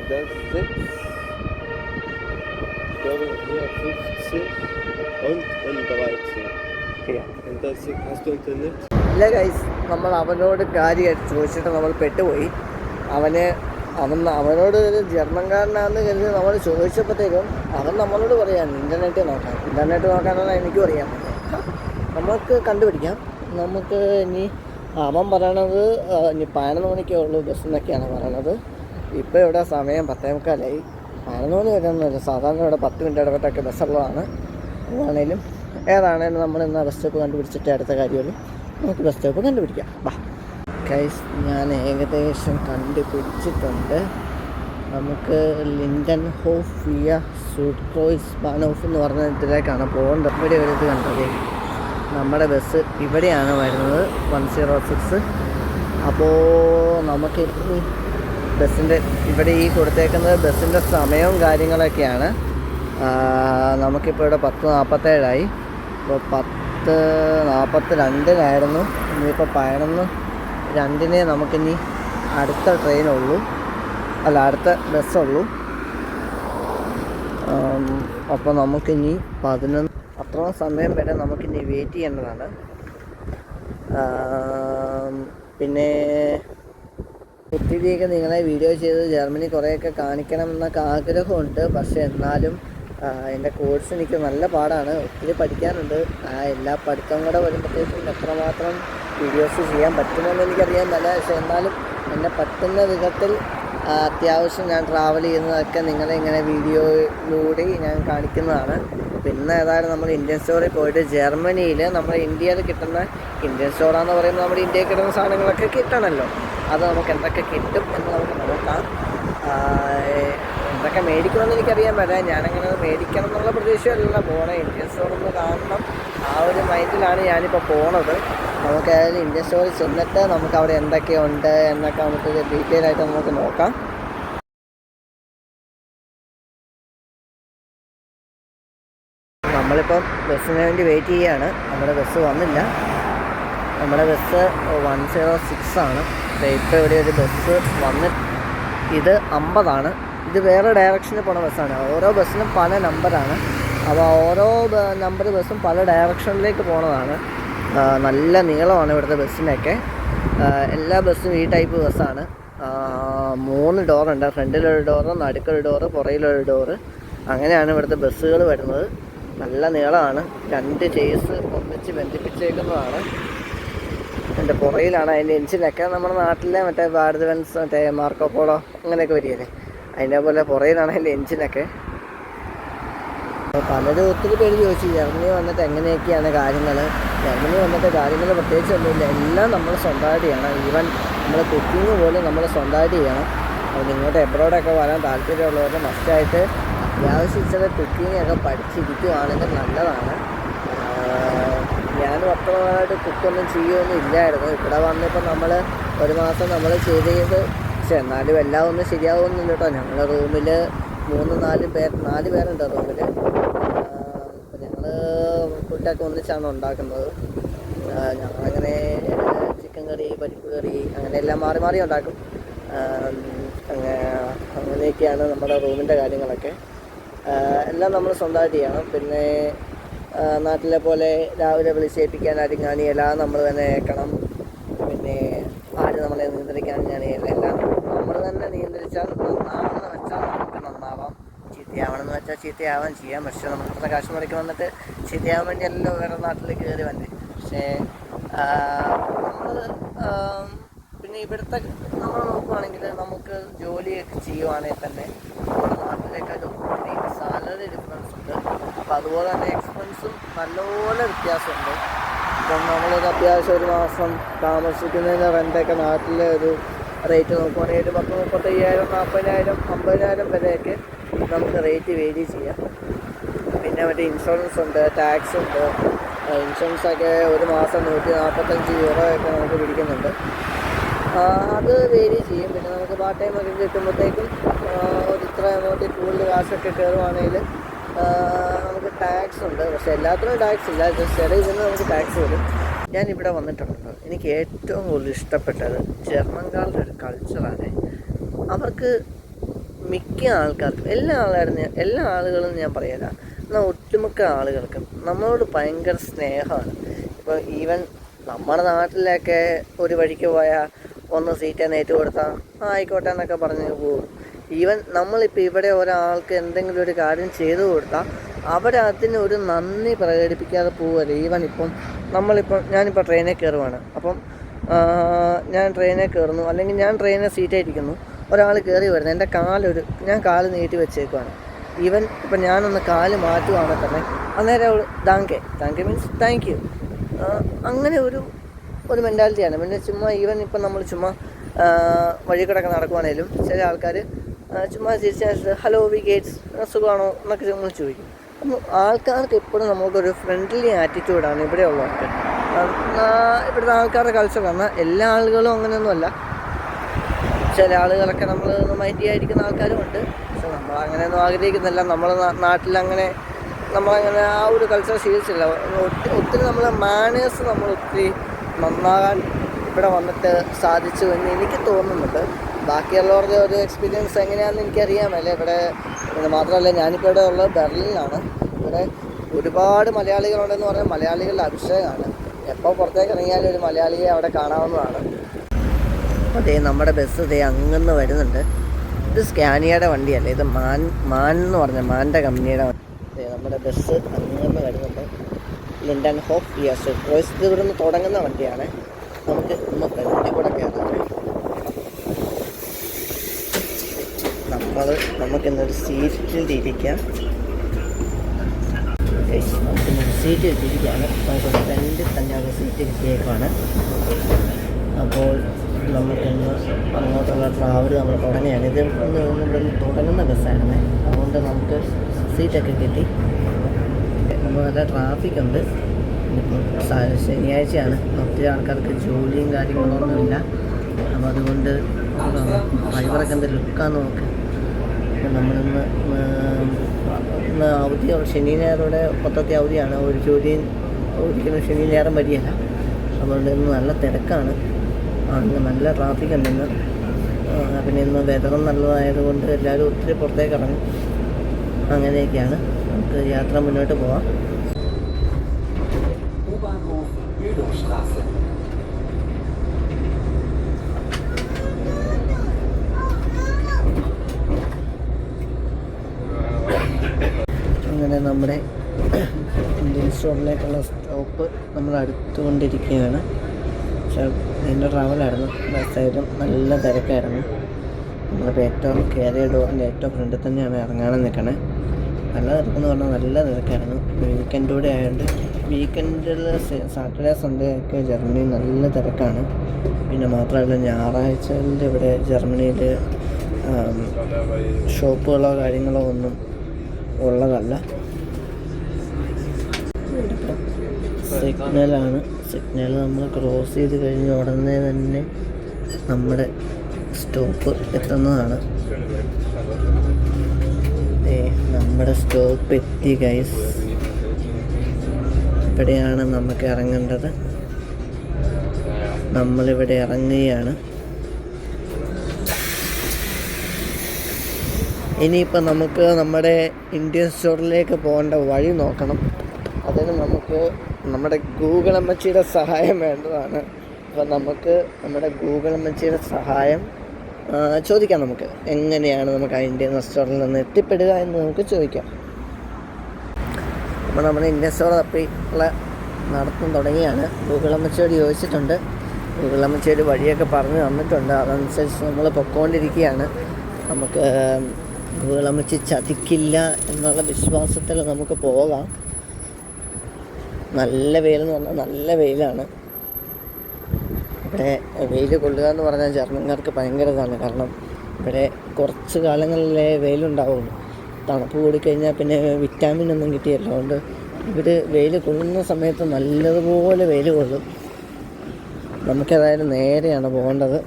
106? Ich glaube hier 15 und 13. Ja. 106, hast du Internet? ഇല്ല ഗൈസ്, നമ്മൾ അവനോട് കാര്യം ചോദിച്ചിട്ട് നമ്മൾ പെട്ടുപോയി. അവനോട് ഒരു ജർമ്മൻകാരനാണെന്ന് കരുതി നമ്മൾ ചോദിച്ചപ്പോഴത്തേക്കും അവൻ നമ്മളോട് പറയാൻ ഇൻ്റർനെറ്റ് നോക്കാനാണ് എനിക്കും അറിയാം. നമുക്ക് കണ്ടുപിടിക്കാം. നമുക്ക് ഇനി അവൻ പറയണത് ഇനി 11 മണിക്കേ ഉള്ളൂ ബസ് എന്നൊക്കെയാണ് പറയണത്. ഇപ്പോൾ ഇവിടെ സമയം 10:45. 11 മണി വരുന്നില്ല. സാധാരണ ഇവിടെ 10 മിനിറ്റ് ഇടപെട്ടൊക്കെ ബസ്സുള്ളതാണ്. ഏതാണേലും നമ്മൾ ഇന്ന് ബസ് സ്റ്റോപ്പ് കണ്ടുപിടിച്ചിട്ട് അടുത്ത കാര്യമുള്ളൂ. നമുക്ക് ബസ് സ്റ്റോപ്പ് കണ്ടുപിടിക്കാം. ബാ ഗൈസ്, ഞാൻ ഏകദേശം കണ്ടുപിടിച്ചിട്ടുണ്ട്. നമുക്ക് ലിൻഡൻഹോഫ് വിയ സൂട്ട്ക്രോയ്സ് ബാനോഫ് എന്ന് പറഞ്ഞ ഇതിലേക്കാണ് പോകേണ്ടത്. ഇവിടെ ഒരു ഇത് കണ്ടത്, നമ്മുടെ ബസ് ഇവിടെയാണ് വരുന്നത് 106. അപ്പോൾ നമുക്ക് ബസ്സിൻ്റെ ഇവിടെ ഈ കൊടുത്തേക്കുന്നത് ബസ്സിൻ്റെ സമയവും കാര്യങ്ങളൊക്കെയാണ്. നമുക്കിപ്പോൾ ഇവിടെ 10:47. ഇപ്പോൾ 10:42 ഇനിയിപ്പോൾ 11:02 നമുക്കിനി അടുത്ത ട്രെയിനുള്ളൂ, അടുത്ത ബസ്സുള്ളൂ. അപ്പോൾ നമുക്കിനി 11 അത്രയും സമയം വരെ നമുക്കിനി വെയിറ്റ് ചെയ്യേണ്ടതാണ്. പിന്നെ ഒത്തിരിയൊക്കെ നിങ്ങളെ വീഡിയോ ചെയ്ത് ജർമ്മനി കുറേയൊക്കെ കാണിക്കണമെന്നൊക്കെ ആഗ്രഹമുണ്ട്. പക്ഷേ എന്നാലും എൻ്റെ കോഴ്സ് എനിക്ക് നല്ല പാടാണ്. ഒത്തിരി പഠിക്കാനുണ്ട്. എല്ലാ പഠിത്തം കൂടെ വരുമ്പോഴത്തേക്കും എത്രമാത്രം വീഡിയോസ് ചെയ്യാൻ പറ്റുമെന്ന് എനിക്കറിയാൻ പറ്റില്ല. പക്ഷേ എന്നാലും എന്നെ പറ്റുന്ന വിധത്തിൽ അത്യാവശ്യം ഞാൻ ട്രാവൽ ചെയ്യുന്നതൊക്കെ നിങ്ങളെ ഇങ്ങനെ വീഡിയോയിലൂടെ ഞാൻ കാണിക്കുന്നതാണ്. പിന്നെ ഏതായാലും നമ്മൾ ഇന്ത്യൻ സ്റ്റോറിൽ പോയിട്ട് ജർമ്മനിയിൽ നമ്മുടെ ഇന്ത്യയിൽ കിട്ടുന്ന ഇന്ത്യൻ സ്റ്റോറാന്ന് പറയുമ്പോൾ നമ്മുടെ ഇന്ത്യയിൽ കിട്ടുന്ന സാധനങ്ങളൊക്കെ കിട്ടണമല്ലോ. അത് നമുക്ക് എന്തൊക്കെ കിട്ടും എന്ന് നമുക്ക് നോക്കാം. എന്തൊക്കെ മേടിക്കണമെന്ന് എനിക്കറിയാൻ പറ്റില്ല. ഞാനങ്ങനെ മേടിക്കണം എന്നുള്ള പ്രതീക്ഷയല്ല പോകണേ. ഇന്ത്യൻ സ്റ്റോറൊന്ന് കാണണം ആ ഒരു മൈൻഡിലാണ് ഞാനിപ്പോൾ പോണത്. നമുക്ക് ഏതായാലും ഇന്ത്യൻ സ്റ്റോറിൽ ചെന്നിട്ട് നമുക്ക് അവിടെ എന്തൊക്കെയുണ്ട് എന്നൊക്കെ നമുക്ക് ഡീറ്റെയിൽ ആയിട്ട് നമുക്ക് നോക്കാം. നമ്മളിപ്പം ബസ്സിന് വേണ്ടി വെയിറ്റ് ചെയ്യുകയാണ്. നമ്മുടെ ബസ് വന്നില്ല. നമ്മുടെ ബസ് 106 ആണ്. ഇപ്പോൾ ഇവിടെ ഒരു ബസ് വന്നിട്ട് ഇത് 50 ഇത് വേറെ ഡയറക്ഷനിൽ പോണ ബസ്സാണ്. ഓരോ ബസ്സിനും പല നമ്പറാണ്. അപ്പോൾ ഓരോ നമ്പർ ബസ്സും പല ഡയറക്ഷനിലേക്ക് പോണതാണ്. നല്ല നീളമാണ് ഇവിടുത്തെ ബസ്സിനൊക്കെ. എല്ലാ ബസ്സും ഈ ടൈപ്പ് ബസ്സാണ്. 3 ഡോറുണ്ട്. ഫ്രണ്ടിലൊരു ഡോറ്, നടുക്കൊരു ഡോറ്, പുറയിലൊരു ഡോറ്. അങ്ങനെയാണ് ഇവിടുത്തെ ബസ്സുകൾ വരുന്നത്. നല്ല നീളമാണ്. 2 ചേസ് ഒന്നിച്ച് ബന്ധിപ്പിച്ചേക്കുന്നതാണ്. എൻ്റെ പുറയിലാണ് അതിൻ്റെ എഞ്ചിനൊക്കെ. നമ്മുടെ നാട്ടിലെ മറ്റേ ഭാരത് ബെൻസ്, മറ്റേ മാർക്കോ പോളോ അങ്ങനെയൊക്കെ വരികയല്ലേ, അതിൻ്റെ പോലെ പുറയിലാണ് അതിൻ്റെ എഞ്ചിനൊക്കെ. പലരും ഒത്തിരി പേര് ചോദിച്ചു ജർമ്മനി വന്നിട്ട് എങ്ങനെയൊക്കെയാണ് കാര്യങ്ങൾ. ജർമ്മനി വന്നിട്ട് കാര്യങ്ങൾ പ്രത്യേകിച്ച് ഒന്നുമില്ല. എല്ലാം നമ്മൾ സ്വന്തമായിട്ട് ചെയ്യണം. ഈവൻ നമ്മൾ കുക്കിങ് പോലും നമ്മൾ സ്വന്തമായിട്ട് ചെയ്യണം. അപ്പോൾ ഇങ്ങോട്ട് എബ്രോഡൊക്കെ വരാൻ താല്പര്യമുള്ളവർ മസ്റ്റായിട്ട് അത്യാവശ്യം ഇച്ചിരി കുക്കിങ്ങൊക്കെ പഠിച്ചിരിക്കുവാണെങ്കിൽ നല്ലതാണ്. ഞാനും അത്രമായിട്ട് കുക്കൊന്നും ചെയ്യുമൊന്നും ഇല്ലായിരുന്നു. ഇവിടെ വന്നിപ്പോൾ നമ്മൾ ഒരു മാസം നമ്മൾ ചെയ്ത് പക്ഷെ എന്നാലും എല്ലാം ഒന്നും ശരിയാവുന്നില്ല കേട്ടോ. ഞങ്ങൾ റൂമിൽ 4 പേരുണ്ട് റൂമിൽ. ഞങ്ങൾ ഫുഡൊക്കെ ഒന്നിച്ചാണ് ഉണ്ടാക്കുന്നത്. ഞങ്ങളങ്ങനെ ചിക്കൻ കറി, പരിപ്പ് കറി അങ്ങനെ എല്ലാം മാറി മാറി ഉണ്ടാക്കും. അങ്ങനെയൊക്കെയാണ് നമ്മുടെ റൂമിൻ്റെ കാര്യങ്ങളൊക്കെ. എല്ലാം നമ്മൾ സ്വന്തമായിട്ട് ചെയ്യണം. പിന്നെ നാട്ടിലെ പോലെ രാവിലെ വിളിച്ചേൽപ്പിക്കാൻ ആരും കാണിയല്ല, നമ്മൾ തന്നെ ഏൽക്കണം. പിന്നെ ആരും നമ്മളെ നിയന്ത്രിക്കാൻ കാണിയല്ല. എല്ലാം നമ്മൾ തന്നെ നിയന്ത്രിച്ചാൽ നന്നാവണമെന്ന് വെച്ചാൽ നമുക്ക് നന്നാവാം, ചീത്തയാവണമെന്ന് വെച്ചാൽ ചീത്തയാവാൻ ചെയ്യാം. പക്ഷേ നമുക്ക് ഇത്ര കാശ് മുടക്കി വന്നിട്ട് ചീത്തയാവാൻ വേണ്ടിയല്ലോ വേറെ നാട്ടിലേക്ക് കയറി വന്നത്. പക്ഷേ നമ്മൾ പിന്നെ ഇവിടുത്തെ നമ്മൾ നോക്കുകയാണെങ്കിൽ നമുക്ക് ജോലിയൊക്കെ ചെയ്യുവാണെങ്കിൽ തന്നെ നമ്മുടെ നാട്ടിലേക്കാളും ഒത്തിരി സാലറി ഡിഫറൻസ് ഉണ്ട്. അപ്പോൾ അതുപോലെ തന്നെ എക്സ്പെൻസും നല്ലപോലെ വ്യത്യാസമുണ്ട്. ഇപ്പം നമ്മളൊരു അത്യാവശ്യം ഒരു മാസം താമസിക്കുന്നതിന് റെൻ്റൊക്കെ നാട്ടിലെ ഒരു റേറ്റ് നോക്കുവാണെങ്കിൽ ഒരു 35,000, 40,000, 50,000 വരെയൊക്കെ നമുക്ക് റേറ്റ് വേരി ചെയ്യാം. പിന്നെ മറ്റേ ഇൻഷുറൻസ് ഉണ്ട്, ടാക്സ് ഉണ്ട്. ഇൻഷുറൻസൊക്കെ ഒരു മാസം 145 യൂറോയൊക്കെ നമുക്ക് പിടിക്കുന്നുണ്ട്. അത് വേരി ചെയ്യും. പിന്നെ നമുക്ക് പാർട്ട് ടൈം ഒക്കെ കിട്ടുമ്പോഴത്തേക്കും ഒരു ഇത്ര എമൗണ്ടിൽ കൂടുതൽ കാശൊക്കെ കയറുവാണെങ്കിൽ നമുക്ക് ടാക്സ് ഉണ്ട്. പക്ഷേ എല്ലാത്തിനും ടാക്സ് ഇല്ല, ജസ്റ്റ് ചില ഇതിന് നമുക്ക് ടാക്സ് വരും. ഞാനിവിടെ വന്നിട്ടുണ്ട്. എനിക്ക് ഏറ്റവും കൂടുതൽ ഇഷ്ടപ്പെട്ടത് ജർമ്മൻകാരുടെ ഒരു കൾച്ചറാണ്. അവർക്ക് മിക്ക ആൾക്കാർക്കും എല്ലാ ആളുകളും ഞാൻ പറയല, എന്നാൽ ഒട്ടുമിക്ക ആളുകൾക്കും നമ്മളോട് ഭയങ്കര സ്നേഹമാണ്. ഇപ്പോൾ ഈവൻ നമ്മുടെ നാട്ടിലൊക്കെ ഒരു വഴിക്ക് പോയാൽ ഒന്ന് സീറ്റ് നേറ്റ് കൊടുത്താൽ ആയിക്കോട്ടെ എന്നൊക്കെ പറഞ്ഞ് പോകും. ഈവൻ നമ്മളിപ്പോൾ ഇവിടെ ഒരാൾക്ക് എന്തെങ്കിലും ഒരു കാര്യം ചെയ്തു കൊടുത്താൽ അവരതിനൊരു നന്ദി പ്രകടിപ്പിക്കാതെ പോവുമല്ലോ. ഈവൻ ഇപ്പം ഞാനിപ്പോൾ ട്രെയിനിൽ കയറുവാണ്. അപ്പം ഞാൻ ട്രെയിനിൽ കയറുന്നു, അല്ലെങ്കിൽ ഞാൻ ട്രെയിനിൽ സീറ്റായിരിക്കുന്നു, ഒരാൾ കയറി വരുന്നത് ഞാൻ കാല് നീട്ടി വെച്ചേക്കുവാണ്. ഈവൻ ഇപ്പം ഞാനൊന്ന് കാല് മാറ്റുവാണെങ്കിൽ തന്നെ അന്നേരം അവൾ thank you means thank you. അങ്ങനെ ഒരു മെൻറ്റാലിറ്റിയാണ്. പിന്നെ ചുമ്മാ ഈവൻ ഇപ്പം നമ്മൾ ചുമ്മാ വഴി കിടക്കെ നടക്കുവാണേലും ചില ആൾക്കാർ ചുമ്മാ ചിരിച്ച് ഹലോ വി ഗേറ്റ്സ് സുഖമാണോ എന്നൊക്കെ നമ്മൾ ചോദിക്കും. അപ്പം ആൾക്കാർക്ക് എപ്പോഴും നമുക്കൊരു ഫ്രണ്ട്ലി ആറ്റിറ്റ്യൂഡാണ് ഇവിടെ ഉള്ളവർക്ക്. ഇവിടുത്തെ ആൾക്കാരുടെ കൾച്ചറാണ്. എല്ലാ ആളുകളും അങ്ങനെയൊന്നുമല്ല. ചില ആളുകളൊക്കെ നമ്മൾ മൈൻഡ് ചെയ്യാതിരിക്കുന്ന ആൾക്കാരും ഉണ്ട്. പക്ഷെ നമ്മളങ്ങനെയൊന്നും ആഗ്രഹിക്കുന്നില്ല. നമ്മളങ്ങനെ ആ ഒരു കൾച്ചർ ശീലിച്ചില്ല. ഒത്തിരി നമ്മളെ മാനേഴ്സ് നമ്മൾ ഒത്തിരി നന്നാകാൻ ഇവിടെ വന്നിട്ട് സാധിച്ചു എന്ന് എനിക്ക് തോന്നുന്നുണ്ട്. ബാക്കിയുള്ളവരുടെ ഒരു എക്സ്പീരിയൻസ് എങ്ങനെയാണെന്ന് എനിക്കറിയാമല്ലേ. ഇവിടെ മാത്രമല്ല, ഞാനിപ്പോൾ ഇവിടെ ഉള്ളത് ബെർലിനിലാണ്. ഇവിടെ ഒരുപാട് മലയാളികളുണ്ടെന്ന് പറഞ്ഞാൽ മലയാളികളുടെ അഭിഷേകമാണ്. എപ്പോൾ പുറത്തേക്ക് ഇറങ്ങിയാലും ഒരു മലയാളിയെ അവിടെ കാണാവുന്നതാണ്. അതേ നമ്മുടെ ബസ് അങ്ങന്ന് വരുന്നുണ്ട്. ഇത് സ്കാനിയയുടെ വണ്ടിയല്ലേ, ഇത് മാൻ എന്ന് പറഞ്ഞ മാൻ്റെ കമ്പനിയുടെ വണ്ടി. നമ്മുടെ ബസ് അങ്ങന്ന് വരുന്നുണ്ട്. ലിൻഡൻ ഹോഫ് യെസ് ഇത് ഇവിടെ നിന്ന് തുടങ്ങുന്ന വണ്ടിയാണ്. നമുക്ക് ഇന്ന് ഫ്രണ്ടിൽ കൂടെ കയറാം. നമുക്കിന്നൊരു സീറ്റിൽ ഇരിക്കാം. നമുക്കിന്നൊരു സീറ്റിൽ ഇരിക്കുകയാണ്. നമുക്ക് ഫ്രണ്ടിൽ തന്നെ ഒരു സീറ്റ് കിട്ടിയേക്കാണ്. അപ്പോൾ നമുക്കിന്ന് അങ്ങോട്ടുള്ള ട്രാവൽ നമ്മൾ തുടങ്ങിയാണ്. ഇത് ഇവിടെ തുടങ്ങുന്ന ബസ്സായിരുന്നേ, അതുകൊണ്ട് നമുക്ക് സീറ്റൊക്കെ കിട്ടി. നമ്മൾ നല്ല ട്രാഫിക്കുണ്ട്. ശനിയാഴ്ചയാണ്, ഒത്തിരി ആൾക്കാർക്ക് ജോലിയും കാര്യങ്ങളൊന്നുമില്ല. അപ്പോൾ അതുകൊണ്ട് ഫൈബറൊക്കെ എന്ത് ലുക്കാന്ന് നോക്ക്. നമ്മളിന്ന് അവധി, ശനി ഞായറോടെ മൊത്തത്തിൽ അവധിയാണ്. ഒരു ജോലിയും ഒരിക്കലും ശനി ഞായറും വരികയില്ല. അതുകൊണ്ട് ഇന്ന് നല്ല തിരക്കാണ്, നല്ല ട്രാഫിക് ഉണ്ട് ഇന്ന്. പിന്നെ ഇന്ന് വെതറും നല്ലതായതുകൊണ്ട് എല്ലാവരും ഒത്തിരി പുറത്തേക്ക് ഇറങ്ങും. അങ്ങനെയൊക്കെയാണ്. നമുക്ക് യാത്ര മുന്നോട്ട് പോവാം. അങ്ങനെ നമ്മുടെ ഇന്ത്യൻ സ്റ്റോറിലേക്കുള്ള സ്റ്റോപ്പ് നമ്മൾ അടുത്തുകൊണ്ടിരിക്കുകയാണ്. പക്ഷേ എൻ്റെ ട്രാവലായിരുന്നു, ബസ്സായാലും നല്ല തിരക്കായിരുന്നു. നമ്മളിപ്പോൾ ഏറ്റവും കയറിയ ഡോറിൻ്റെ ഏറ്റവും ഫ്രണ്ടിൽ തന്നെയാണ് ഇറങ്ങാനും നിൽക്കണേ. നല്ല തിരക്കെന്ന് പറഞ്ഞാൽ നല്ല തിരക്കായിരുന്നു. വീക്കെൻഡ് കൂടെ ആയതുകൊണ്ട് വീക്കെൻഡിൽ സാറ്റർഡേ സൺഡേ ഒക്കെ ജർമ്മനി നല്ല തിരക്കാണ്. പിന്നെ മാത്രമല്ല ഞായറാഴ്ചകളിൽ ഇവിടെ ജർമ്മനിയിൽ ഷോപ്പുകളോ കാര്യങ്ങളോ ഒന്നും ഉള്ളതല്ല. സിഗ്നലാണ്. സിഗ്നൽ നമ്മൾ ക്രോസ് ചെയ്ത് കഴിഞ്ഞ ഉടനെ തന്നെ നമ്മുടെ സ്റ്റോപ്പ് എത്തുന്നതാണ്. നമ്മുടെ സ്റ്റോപ്പ് എത്തി ഗൈസ്. ഇവിടെയാണ് നമുക്ക് ഇറങ്ങേണ്ടത്. നമ്മളിവിടെ ഇറങ്ങുകയാണ്. ഇനിയിപ്പോൾ നമുക്ക് നമ്മുടെ ഇന്ത്യൻ സ്റ്റോറിലേക്ക് പോകേണ്ട വഴി നോക്കണം. അതിന് നമുക്ക് നമ്മുടെ ഗൂഗിൾ അമ്മച്ചിയുടെ സഹായം വേണ്ടതാണ്. അപ്പോൾ നമുക്ക് നമ്മുടെ ഗൂഗിൾ അമ്മച്ചിയുടെ സഹായം ചോദിക്കാം. നമുക്ക് എങ്ങനെയാണ് നമുക്ക് ആ ഇന്ത്യൻ സ്റ്റോറിൽ നിന്ന് എത്തിപ്പെടുക എന്ന് നമുക്ക് ചോദിക്കാം. അപ്പോൾ നമ്മുടെ ഇന്ത്യൻ സ്റ്റോർ തപ്പിയുള്ള നടത്തം തുടങ്ങിയാണ്. ഗൂഗിൾ അമ്മച്ചിയോട് ചോദിച്ചിട്ടുണ്ട്. ഗൂഗിൾ അമ്മച്ചിയോട് വഴിയൊക്കെ പറഞ്ഞു തന്നിട്ടുണ്ട്. അതനുസരിച്ച് നമ്മൾ പൊയ്ക്കൊണ്ടിരിക്കുകയാണ്. നമുക്ക് ഗൂഗിൾ അമ്മച്ചി ചതിക്കില്ല എന്നുള്ള വിശ്വാസത്തിൽ നമുക്ക് പോകാം. നല്ല വെയിലെന്ന് പറഞ്ഞാൽ നല്ല വെയിലാണ്. ഇവിടെ വെയിൽ കൊള്ളുക എന്ന് പറഞ്ഞാൽ ജർമ്മൻകാർക്ക് ഭയങ്കര ഇതാണ്. കാരണം ഇവിടെ കുറച്ച് കാലങ്ങളിലേ വെയിലുണ്ടാവുള്ളൂ. തണുപ്പ് കൂടിക്കഴിഞ്ഞാൽ പിന്നെ വിറ്റാമിൻ ഒന്നും കിട്ടിയല്ലോ. അതുകൊണ്ട് ഇവർ വെയിൽ കൊള്ളുന്ന സമയത്ത് നല്ലതുപോലെ വെയിൽ കൊള്ളും. നമുക്കേതായാലും നേരെയാണ് പോകേണ്ടത്.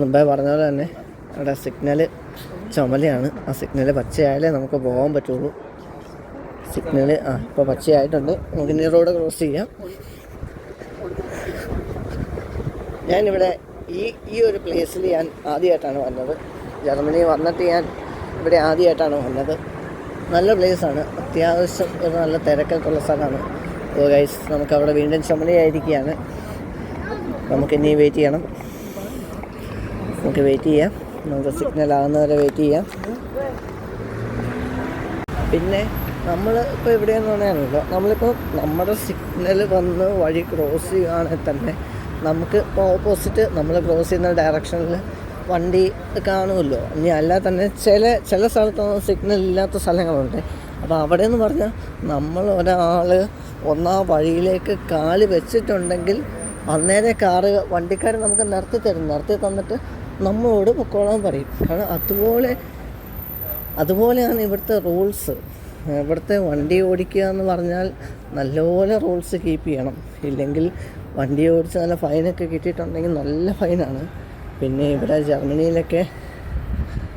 മുമ്പേ പറഞ്ഞ പോലെ തന്നെ അവിടെ സിഗ്നൽ ചുമലയാണ്. ആ സിഗ്നൽ പച്ചയായാലേ നമുക്ക് പോകാൻ പറ്റുള്ളൂ. സിഗ്നൽ ഇപ്പോൾ പച്ചയായിട്ടുണ്ട്. നമുക്ക് ഇനി റോഡ് ക്രോസ് ചെയ്യാം. ഞാനിവിടെ ഈ ഒരു പ്ലേസിൽ ഞാൻ ആദ്യമായിട്ടാണ് വന്നത്. ജർമ്മനി വന്നിട്ട് ഞാൻ ഇവിടെ ആദ്യമായിട്ടാണ് വന്നത്. നല്ല പ്ലേസാണ്, അത്യാവശ്യം ഒരു നല്ല തിരക്കൊക്കെ ഉള്ള സ്ഥലമാണ്. ഓ ഗൈസ്, നമുക്കവിടെ വീണ്ടും ചുമലയായിരിക്കുകയാണ്. നമുക്കിനി വെയിറ്റ് ചെയ്യണം. നമുക്ക് വെയിറ്റ് ചെയ്യാം. നമുക്ക് സിഗ്നൽ ആകുന്നവരെ വെയിറ്റ് ചെയ്യാം. പിന്നെ നമ്മൾ ഇപ്പോൾ എവിടെയെന്ന് പറയാനല്ലോ, നമ്മളിപ്പോൾ നമ്മുടെ സിഗ്നൽ വന്ന് വഴി ക്രോസ് ചെയ്യുകയാണെങ്കിൽ തന്നെ നമുക്ക് ഇപ്പോൾ ഓപ്പോസിറ്റ് നമ്മൾ ക്രോസ് ചെയ്യുന്ന ഡയറക്ഷനിൽ വണ്ടി കാണുമല്ലോ. ഇനി അല്ലാതെ തന്നെ ചില സ്ഥലത്തൊന്നും സിഗ്നൽ ഇല്ലാത്ത സ്ഥലങ്ങളുണ്ട്. അപ്പോൾ അവിടെ എന്ന് പറഞ്ഞാൽ നമ്മൾ ഒരാൾ ഒന്നാ വഴിയിലേക്ക് കാല് വെച്ചിട്ടുണ്ടെങ്കിൽ അന്നേരം വണ്ടിക്കാർ നമുക്ക് നിർത്തി തന്നിട്ട് നമ്മളോട് പൊക്കോളാൻ പറയും. കാരണം അതുപോലെയാണ് ഇവിടുത്തെ റൂൾസ്. ഇവിടുത്തെ വണ്ടി ഓടിക്കുക എന്ന് പറഞ്ഞാൽ നല്ലപോലെ റൂൾസ് കീപ്പ് ചെയ്യണം. ഇല്ലെങ്കിൽ വണ്ടി ഓടിച്ച് നല്ല ഫൈനൊക്കെ കിട്ടിയിട്ടുണ്ടെങ്കിൽ നല്ല ഫൈനാണ്. പിന്നെ ഇവിടെ ജർമ്മനിയിലൊക്കെ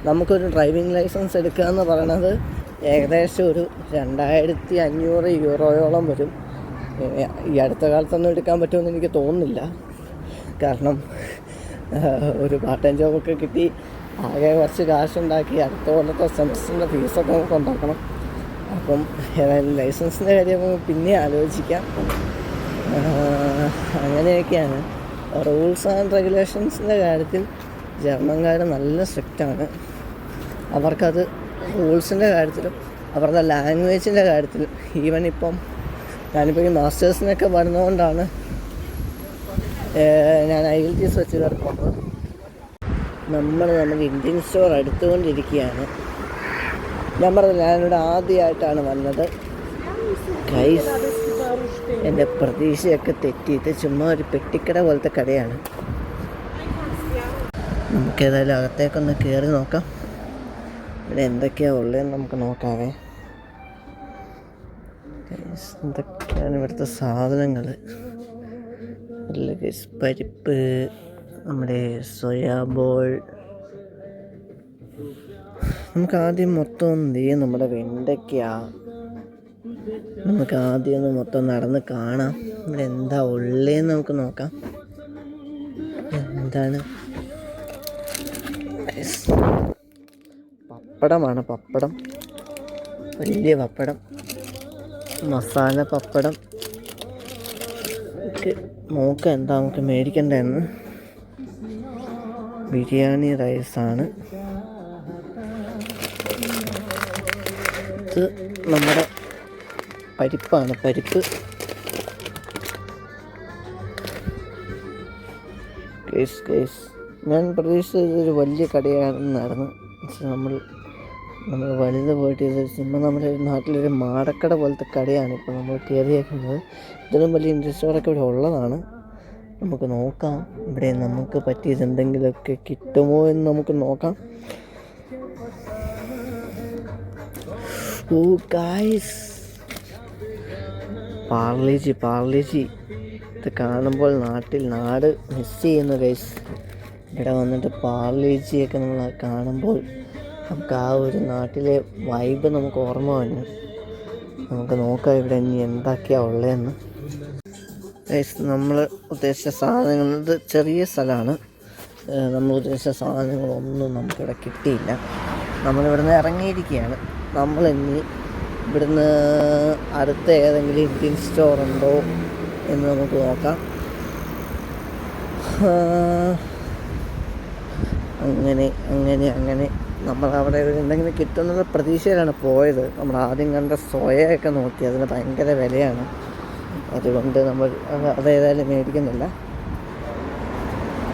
നമുക്കൊരു ഡ്രൈവിംഗ് ലൈസൻസ് എടുക്കുക എന്ന് പറയണത് ഏകദേശം ഒരു 2500 യൂറോയോളം വരും. ഈ അടുത്ത കാലത്തൊന്നും എടുക്കാൻ പറ്റുമെന്ന് എനിക്ക് തോന്നുന്നില്ല. കാരണം ഒരു പാർട്ട് ടൈം ജോബൊക്കെ കിട്ടി ആകെ കുറച്ച് കാശുണ്ടാക്കി അടുത്ത കൊല്ലത്തെ സെമസ്റ്ററിൻ്റെ ഫീസൊക്കെ നമുക്ക് ഉണ്ടാക്കണം. അപ്പം ഏതായാലും ലൈസൻസിൻ്റെ കാര്യം പിന്നെ ആലോചിക്കാം. അങ്ങനെയൊക്കെയാണ് റൂൾസ് ആൻഡ് റെഗുലേഷൻസിൻ്റെ കാര്യത്തിൽ. ജർമ്മൻകാർ നല്ല സ്ട്രിക്റ്റാണ്. അവർക്കത് റൂൾസിൻ്റെ കാര്യത്തിലും അവരുടെ ലാംഗ്വേജിൻ്റെ കാര്യത്തിലും. ഈവൻ ഇപ്പം ഞാനിപ്പോൾ ഈ മാസ്റ്റേഴ്സിനൊക്കെ വരുന്നതുകൊണ്ടാണ് ഞാൻ IELTS വെച്ച് കിടക്കുന്നത്. നമ്മുടെ ഇന്ത്യൻ സ്റ്റോർ അടുത്തുകൊണ്ടിരിക്കുകയാണ്. ഞാൻ പറഞ്ഞില്ല, ഞാനിവിടെ ആദ്യമായിട്ടാണ് വന്നത്. ഗൈസ്, എൻ്റെ പ്രതീക്ഷയൊക്കെ തെറ്റിയിട്ട് ചുമ്മാ ഒരു പെട്ടിക്കട പോലത്തെ കടയാണ്. നമുക്കേതായാലും അകത്തേക്കൊന്ന് കയറി നോക്കാം. ഇവിടെ എന്തൊക്കെയാണ് ഉള്ളതെന്ന് നമുക്ക് നോക്കാവേ. എന്തൊക്കെ ഇവിടുത്തെ സാധനങ്ങൾ പരിപ്പ്, നമ്മുടെ സോയാ ബോൾ. നമുക്ക് ആദ്യം മൊത്തം നമ്മുടെ വെണ്ടയ്ക്ക നമുക്ക് ആദ്യം ഒന്ന് മൊത്തം നടന്ന് കാണാം. ഇവിടെ എന്താ ഉള്ളതെന്ന് നമുക്ക് നോക്കാം. എന്താണ്? പപ്പടമാണ്. പപ്പടം, വലിയ പപ്പടം, മസാല പപ്പടം. നോക്കാം എന്താ നമുക്ക് മേടിക്കണ്ടെന്ന്. ബിരിയാണി റൈസാണ് ഇത്. നമ്മുടെ പരിപ്പാണ്. പരിപ്പ് ഞാൻ പ്രതീക്ഷിച്ചത് ഇതൊരു വലിയ കടയാണെന്നായിരുന്നു. പക്ഷെ നമ്മൾ വലുത് പോയിട്ട് ഇത് ചുമ്മാ നമ്മുടെ നാട്ടിലൊരു മാടക്കട പോലത്തെ കടയാണ് ഇപ്പോൾ നമ്മൾ കയറിയേക്കുന്നത്. ഇതിലും വലിയ ഇൻഡസ്ട്രികളൊക്കെ ഇവിടെ ഉള്ളതാണ്. നമുക്ക് നോക്കാം ഇവിടെ നമുക്ക് പറ്റിയത് എന്തെങ്കിലുമൊക്കെ കിട്ടുമോ എന്ന് നമുക്ക് നോക്കാം. ഓ ഗായ്സ്, പാർലേജി ഇത് കാണുമ്പോൾ നാട് മിസ് ചെയ്യുന്നു ഗൈസ്. ഇവിടെ വന്നിട്ട് പാർലേജിയൊക്കെ നമ്മൾ കാണുമ്പോൾ നമുക്ക് ആ ഒരു നാട്ടിലെ വൈബ് നമുക്ക് ഓർമ്മ വന്നു. നമുക്ക് നോക്കാം ഇവിടെ ഇനി എന്തൊക്കെയാണ് ഉള്ളതെന്ന്. ഗൈസ്, നമ്മൾ ഉദ്ദേശിച്ച സാധനങ്ങൾ, ഇത് ചെറിയ സ്ഥലമാണ്. നമ്മൾ ഉദ്ദേശിച്ച സാധനങ്ങളൊന്നും നമുക്കിവിടെ കിട്ടിയില്ല. നമ്മളിവിടുന്ന് ഇറങ്ങിയിരിക്കുകയാണ്. നമ്മളിനി ഇവിടുന്ന് അടുത്ത ഏതെങ്കിലും ഇന്ത്യൻ സ്റ്റോർ ഉണ്ടോ എന്ന് നമുക്ക് നോക്കാം. അങ്ങനെ നമ്മളവിടെ എന്തെങ്കിലും കിട്ടുന്നത് പ്രതീക്ഷയിലാണ് പോയത്. നമ്മൾ ആദ്യം കണ്ട സോയയൊക്കെ നോക്കി, അതിന് ഭയങ്കര വിലയാണ്. അതുകൊണ്ട് നമ്മൾ അതേതായാലും മേടിക്കുന്നില്ല.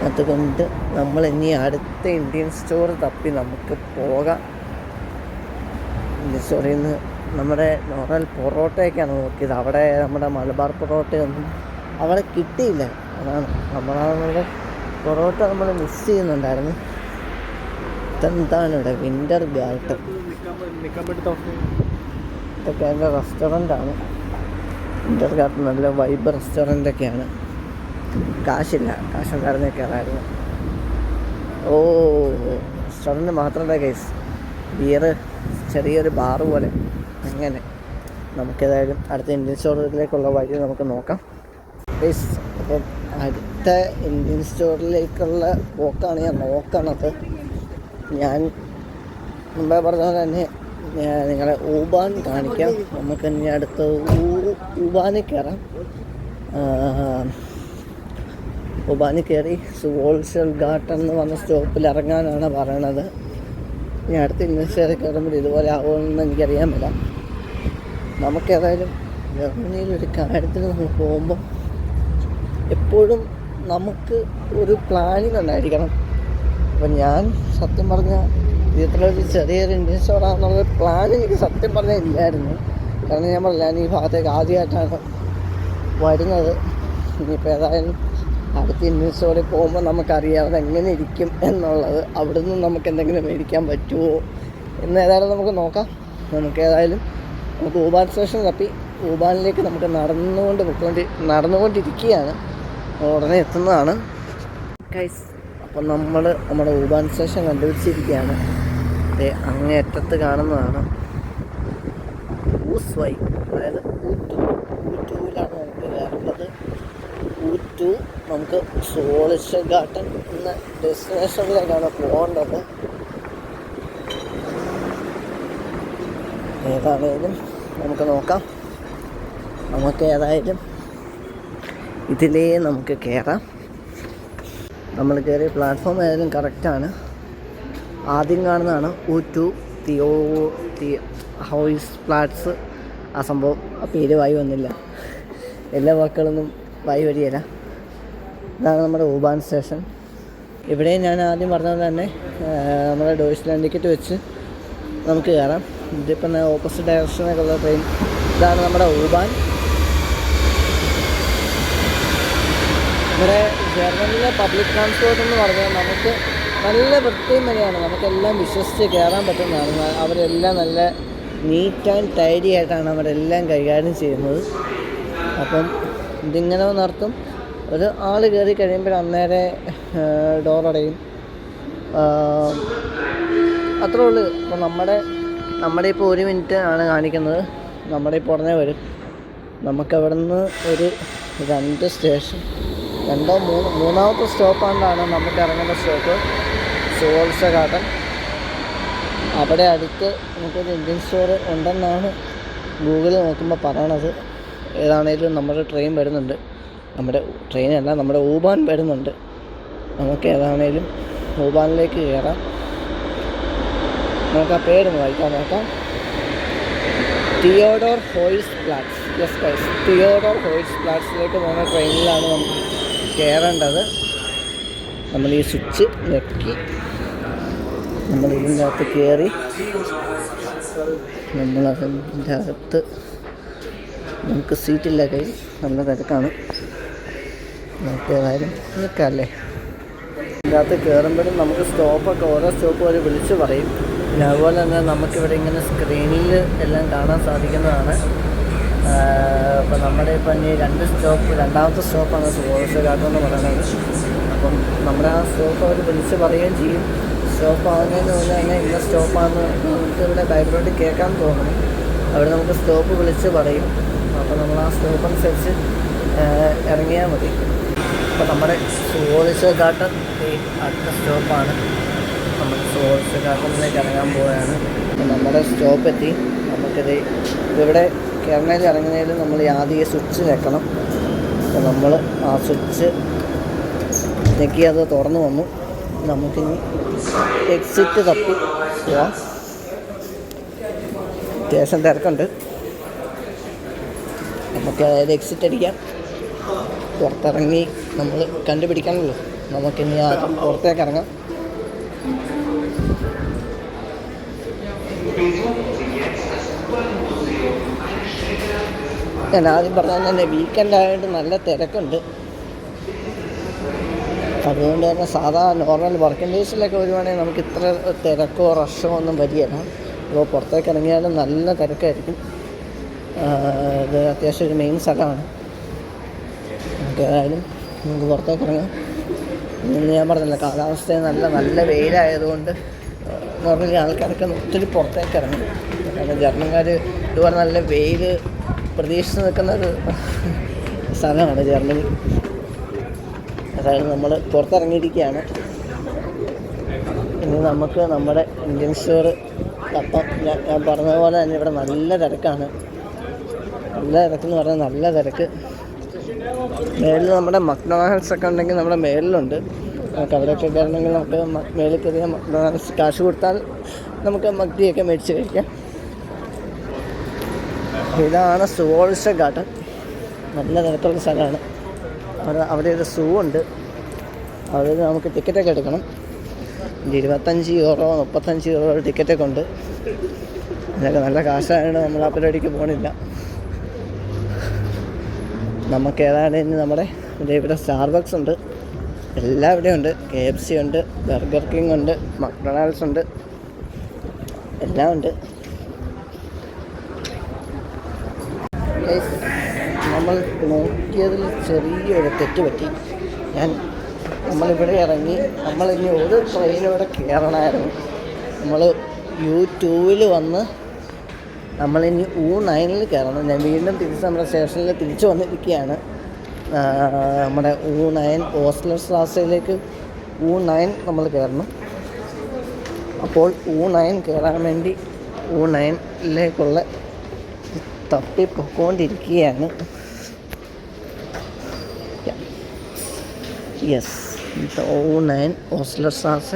അതുകൊണ്ട് നമ്മൾ ഇനി അടുത്ത ഇന്ത്യൻ സ്റ്റോർ തപ്പി നമുക്ക് പോകാം. ഇന്ത്യൻ സ്റ്റോറിൽ നിന്ന് നമ്മുടെ നോർമൽ പൊറോട്ടയൊക്കെയാണ് നോക്കിയത്. അവിടെ നമ്മുടെ മലബാർ പൊറോട്ടയൊന്നും അവിടെ കിട്ടിയില്ല. അതാണ് നമ്മുടെ പൊറോട്ട നമ്മൾ മിസ് ചെയ്യുന്നുണ്ടായിരുന്നു. ഇതെന്താണ് ഇവിടെ? Winter garden. ഇതൊക്കെ എൻ്റെ റെസ്റ്റോറൻ്റാണ്. വിൻ്റർ ഗാർഡൻ നല്ല വൈബ് റെസ്റ്റോറൻ്റൊക്കെയാണ്. കാശുണ്ടായിരുന്നേ കയറായിരുന്നു. ഓ, റെസ്റ്റോറൻറ്റ് മാത്രമല്ല ഗൈസ്, ബിയറ്, ചെറിയൊരു ബാറ് പോലെ. അങ്ങനെ നമുക്കേതായാലും അടുത്ത ഇന്ത്യൻ സ്റ്റോറിലേക്കുള്ള വഴി നമുക്ക് നോക്കാം ഗൈസ്. അപ്പം അടുത്ത ഇന്ത്യൻ സ്റ്റോറിലേക്കുള്ള പോക്കാണ് ഞാൻ നോക്കണത്. ഞാൻ മുമ്പേ പറഞ്ഞ പോലെ തന്നെ നിങ്ങളെ ഊബാൻ കാണിക്കാം. നമുക്ക് ഇനി അടുത്ത് ഊബാനിൽ കയറാം. ഊബാനിൽ കയറി ഹോൾസെയിൽ ഗാർഡൻ എന്ന് പറഞ്ഞ സ്റ്റോപ്പിൽ ഇറങ്ങാനാണ് പറയണത്. ഇനി അടുത്ത ഇന്ത്യൻ സ്റ്റോറിൽ കയറുമ്പോൾ ഇതുപോലെ ആവുമെന്ന് എനിക്കറിയാൻ പറ്റില്ല. നമുക്കേതായാലും ജർമ്മനിയിലൊരു കാര്യത്തിന് നമ്മൾ പോകുമ്പോൾ എപ്പോഴും നമുക്ക് ഒരു പ്ലാനിങ് ഉണ്ടായിരിക്കണം. അപ്പം ഞാൻ സത്യം പറഞ്ഞാൽ ഇതിലൊരു ചെറിയൊരു ഇന്ത്യൻ സ്റ്റോറാണെന്നുള്ള പ്ലാൻ എനിക്ക് സത്യം പറഞ്ഞാൽ ഇല്ലായിരുന്നു. കാരണം ഞാൻ പറഞ്ഞില്ല, ഞാൻ ഈ ഭാഗത്തേക്ക് ആദ്യമായിട്ടാണ് വരുന്നത്. ഇനിയിപ്പോൾ ഏതായാലും അടുത്ത ഇന്ത്യൻ സ്റ്റോറിൽ പോകുമ്പോൾ നമുക്കറിയാം അതെങ്ങനെ ഇരിക്കും എന്നുള്ളത്. അവിടെ നിന്ന് നമുക്ക് എന്തെങ്കിലും മേടിക്കാൻ പറ്റുമോ എന്ന് ഏതായാലും നമുക്ക് നോക്കാം. നമുക്ക് ഊബാൻ സ്റ്റേഷൻ തപ്പി ഊബാനിലേക്ക് നമുക്ക് നടന്നുകൊണ്ടിരിക്കുകയാണ്. ഉടനെ എത്തുന്നതാണ് ഗൈസ്. അപ്പം നമ്മുടെ ഊബാൻ സ്റ്റേഷൻ കണ്ടുപിടിച്ചിരിക്കുകയാണ്. അങ്ങേയറ്റത്ത് കാണുന്നതാണ് ഊസ്വൈ, അതായത് ഊറ്റൂവിലാണ് നമുക്ക് കയറേണ്ടത്. ഊറ്റു നമുക്ക് സോളിഷ് ഗാർഡൻ എന്ന ഡെസ്റ്റിനേഷനിലേക്കാണ് പോകേണ്ടത്. ഏതാണേലും നമുക്ക് നോക്കാം. നമുക്ക് ഏതായാലും ഇതിലേ നമുക്ക് കയറാം. നമ്മൾ കയറിയ പ്ലാറ്റ്ഫോം ഏതായാലും കറക്റ്റാണ്. ആദ്യം കാണുന്നതാണ് ഊറ്റു ഹൗസ് ഫ്ലാറ്റ്സ്. ആ സംഭവം ആ പേര് വായി വന്നില്ല, എല്ലാ വാക്കുകളൊന്നും വായി വരികയില്ല. ഇതാണ് നമ്മുടെ ഊബാൻ സ്റ്റേഷൻ. ഇവിടെ ഞാൻ ആദ്യം പറഞ്ഞത് തന്നെ നമ്മുടെ ഡോയ്ച്ച്ലാൻഡ് ടിക്കറ്റ് വെച്ച് നമുക്ക് കയറാം. ഇതിപ്പം ഓപ്പോസിറ്റ് ഡയറക്ഷനൊക്കെയുള്ള ട്രെയിൻ. ഇതാണ് നമ്മുടെ ഊബാൻ. ഇവിടെ ജർമ്മനിയിലെ പബ്ലിക് ട്രാൻസ്പോർട്ട് എന്ന് പറഞ്ഞാൽ നമുക്ക് നല്ല വൃത്തിയും വരെയാണ്. നമുക്കെല്ലാം വിശ്വസിച്ച് കയറാൻ പറ്റുന്നതാണ്. അവരെല്ലാം നല്ല നീറ്റ് ആൻഡ് ടൈഡി ആയിട്ടാണ് അവരെല്ലാം കൈകാര്യം ചെയ്യുന്നത്. അപ്പം ഇതിങ്ങനെ നിർത്തും. ഒരു ആൾ കയറി കഴിയുമ്പോൾ അന്നേരെ ഡോറടയും. അത്രേ ഉള്ളൂ. അപ്പോൾ നമ്മുടെ ഇപ്പോൾ 1 മിനിറ്റ് ആണ് കാണിക്കുന്നത്. നമ്മുടെ ഇപ്പോൾ ഉടനെ വരും. നമുക്കവിടെ നിന്ന് ഒരു 2 സ്റ്റേഷൻ, 3-മൂന്നാമത്തെ സ്റ്റോപ്പാണ്ടാണ് നമുക്ക് ഇറങ്ങേണ്ട സ്റ്റോപ്പ് സുവോത്സ ഗാർഡൻ. അവിടെ അടുത്ത് നമുക്കൊരു ഇന്ത്യൻ സ്റ്റോർ ഉണ്ടെന്നാണ് ഗൂഗിളിൽ നോക്കുമ്പോൾ പറയണത്. ഏതാണേലും നമ്മുടെ ട്രെയിൻ വരുന്നുണ്ട്. നമ്മുടെ ട്രെയിനല്ല, നമ്മുടെ ഊബാൻ വരുന്നുണ്ട്. നമുക്ക് ഏതാണേലും ഊബാനിലേക്ക് കയറാം. നമുക്ക് ആ പേരൊന്ന് വായിക്കാൻ നോക്കാം. Theodor Heuss Platz. Yes guys, Theodor Heuss പ്ലാറ്റ്സിലേക്ക് പോകുന്ന ട്രെയിനിലാണ് നമുക്ക് കയറേണ്ടത്. നമ്മൾ ഈ സ്വിച്ച് ഞെക്കി നമ്മൾ ഇതിൻ്റെ അകത്ത് കയറി നമ്മളതിൻ്റെ അകത്ത് നമുക്ക് സീറ്റില്ല. കൈ നല്ല തിരക്കാണ്. നമുക്ക് ഏതായാലും നിൽക്കാമല്ലേ. ഇതിൻ്റെ അകത്ത് കയറുമ്പോഴും നമുക്ക് സ്റ്റോപ്പൊക്കെ ഓരോ സ്റ്റോപ്പ് വരെ വിളിച്ച് പറയും. പിന്നെ അതുപോലെ തന്നെ നമുക്കിവിടെ ഇങ്ങനെ സ്ക്രീനിൽ എല്ലാം കാണാൻ സാധിക്കുന്നതാണ്. ഇപ്പം നമ്മുടെ ഇപ്പം ഇനി 2 സ്റ്റോപ്പ്, 2ാമത്തെ സ്റ്റോപ്പാണ് സുവോത്സ ഗാർഡൻ എന്ന് പറയുന്നത്. അപ്പം നമ്മുടെ ആ സ്റ്റോപ്പ് അവർ വിളിച്ച് പറയുകയും ചെയ്യും. സ്റ്റോപ്പ് ആകുന്നതിന് മുന്നേ തന്നെ ഇന്ന സ്റ്റോപ്പാണെന്ന് നമുക്ക് ഇവിടെ ബാക്ക്ഗ്രൗണ്ടിൽ കേൾക്കാൻ തോന്നും. അവിടെ നമുക്ക് സ്റ്റോപ്പ് വിളിച്ച് പറയും. അപ്പോൾ നമ്മൾ ആ സ്റ്റോപ്പ് അനുസരിച്ച് ഇറങ്ങിയാൽ മതി. അപ്പോൾ നമ്മുടെ സുവോത്സ ഗാർഡൻ അടുത്ത സ്റ്റോപ്പാണ്. നമ്മൾ സുവോത്സ ഗാർഡനിലേക്ക് ഇറങ്ങാൻ പോവുകയാണ്. അപ്പോൾ നമ്മുടെ സ്റ്റോപ്പ് എത്തി. നമുക്കിത് ഇവിടെ കേരളയിൽ ഇറങ്ങുന്നതിൽ നമ്മൾ ആദ്യം സ്വിച്ച് ഞെക്കണം. അപ്പോൾ നമ്മൾ ആ സ്വിച്ച് ഞെക്കി അത് തുറന്നു വന്നു. നമുക്കിനി എക്സിറ്റ് തപ്പി പോവാം. അത്യാവശ്യം തിരക്കുണ്ട്. നമുക്ക് അതായത് എക്സിറ്റ് അടിക്കാം. പുറത്തിറങ്ങി നമ്മൾ കണ്ടുപിടിക്കാനല്ലോ. നമുക്കിനി ആദ്യം പുറത്തേക്ക് ഇറങ്ങാം. ഞാൻ ആദ്യം പറഞ്ഞാൽ തന്നെ വീക്കെൻഡ് ആയതുകൊണ്ട് നല്ല തിരക്കുണ്ട്. അതുകൊണ്ട് തന്നെ സാധാ നോർമൽ വർക്കിംഗ് ഡേയ്സിലൊക്കെ വരുവാണെങ്കിൽ നമുക്ക് ഇത്ര തിരക്കോ റഷോ ഒന്നും വരികയില്ല. അപ്പോൾ പുറത്തേക്ക് ഇറങ്ങിയാലും നല്ല തിരക്കായിരിക്കും. ഇത് അത്യാവശ്യം ഒരു മെയിൻ സ്ഥലമാണ്. നമുക്ക് ഏതായാലും നമുക്ക് പുറത്തേക്ക് ഇറങ്ങാം. ഇന്ന് ഞാൻ പറഞ്ഞില്ല, കാലാവസ്ഥ നല്ല വെയിലായതുകൊണ്ട് നോർമലി ആൾക്കാരൊക്കെ ഒത്തിരി പുറത്തേക്ക് ഇറങ്ങും. കാരണം ജർമ്മൻകാർ ഇതുപോലെ നല്ല വെയിൽ പ്രതീക്ഷിച്ച് നിൽക്കുന്നൊരു സ്ഥലമാണ് ജർമ്മനി. അതായത് നമ്മൾ പുറത്തിറങ്ങിയിരിക്കുകയാണ്. ഇനി നമുക്ക് നമ്മുടെ ഇന്ത്യൻ സ്റ്റോർ അപ്പം ഞാൻ പറഞ്ഞതുപോലെ തന്നെ ഇവിടെ നല്ല തിരക്കാണ്. നല്ല തിരക്കെന്ന് പറഞ്ഞാൽ നല്ല തിരക്ക്. മേളിൽ നമ്മുടെ മക്ഡൊണാൾഡ്സ് ഒക്കെ ഉണ്ടെങ്കിൽ നമ്മുടെ മേളിലുണ്ട്. നമുക്ക് അവിടെയൊക്കെ കയറണമെങ്കിൽ നമുക്ക് മേളിൽ കയറിയ മക്ഡൊണാൾഡ്സ് കാശ് കൊടുത്താൽ നമുക്ക് മക്തിയൊക്കെ മേടിച്ച് കഴിക്കാം. ഇതാണ് സുവോത്സ ഗാർഡൻ. നല്ല തിരക്കുള്ള സ്ഥലമാണ്. അവിടെ ഒരു സൂ ഉണ്ട്. അവിടെ നമുക്ക് ടിക്കറ്റൊക്കെ എടുക്കണം. 25 യൂറോ 35 യൂറോ ടിക്കറ്റൊക്കെ ഉണ്ട്. ഇതൊക്കെ നല്ല കാശായതുകൊണ്ട് നമ്മൾ ആ പരിപാടിക്ക് പോകണില്ല. നമുക്ക് ഏതാണ്ട് ഇനി നമ്മുടെ ഇവിടെ സ്റ്റാർബക്സ് ഉണ്ട്. എല്ലാം ഇവിടെ ഉണ്ട്. KFC ഉണ്ട്, ബർഗർ കിങ് ഉണ്ട്, മക്ഡൊണാൾഡ്സ് ഉണ്ട്, എല്ലാം ഉണ്ട്. നമ്മൾ നോക്കിയതിൽ ചെറിയൊരു തെറ്റ് പറ്റി. നമ്മളിവിടെ ഇറങ്ങി നമ്മളിനി ഒരു ട്രെയിനിവിടെ കയറണമായിരുന്നു. നമ്മൾ U2 വന്ന് നമ്മളിനി U9 കയറണം. ഞാൻ വീണ്ടും തിരിച്ച് നമ്മുടെ സ്റ്റേഷനിൽ തിരിച്ചു വന്നിരിക്കുകയാണ്. നമ്മുടെ U9 ഓസ്ലർ സ്ട്രാസയിലേക്ക് U9 നമ്മൾ കയറണം. അപ്പോൾ U9 കയറാൻ വേണ്ടി U9 തപ്പി പൊക്കോണ്ടിരിക്കുകയാണ്. യെസ്, U9 ഓസ്ലർ സ്ട്രാസ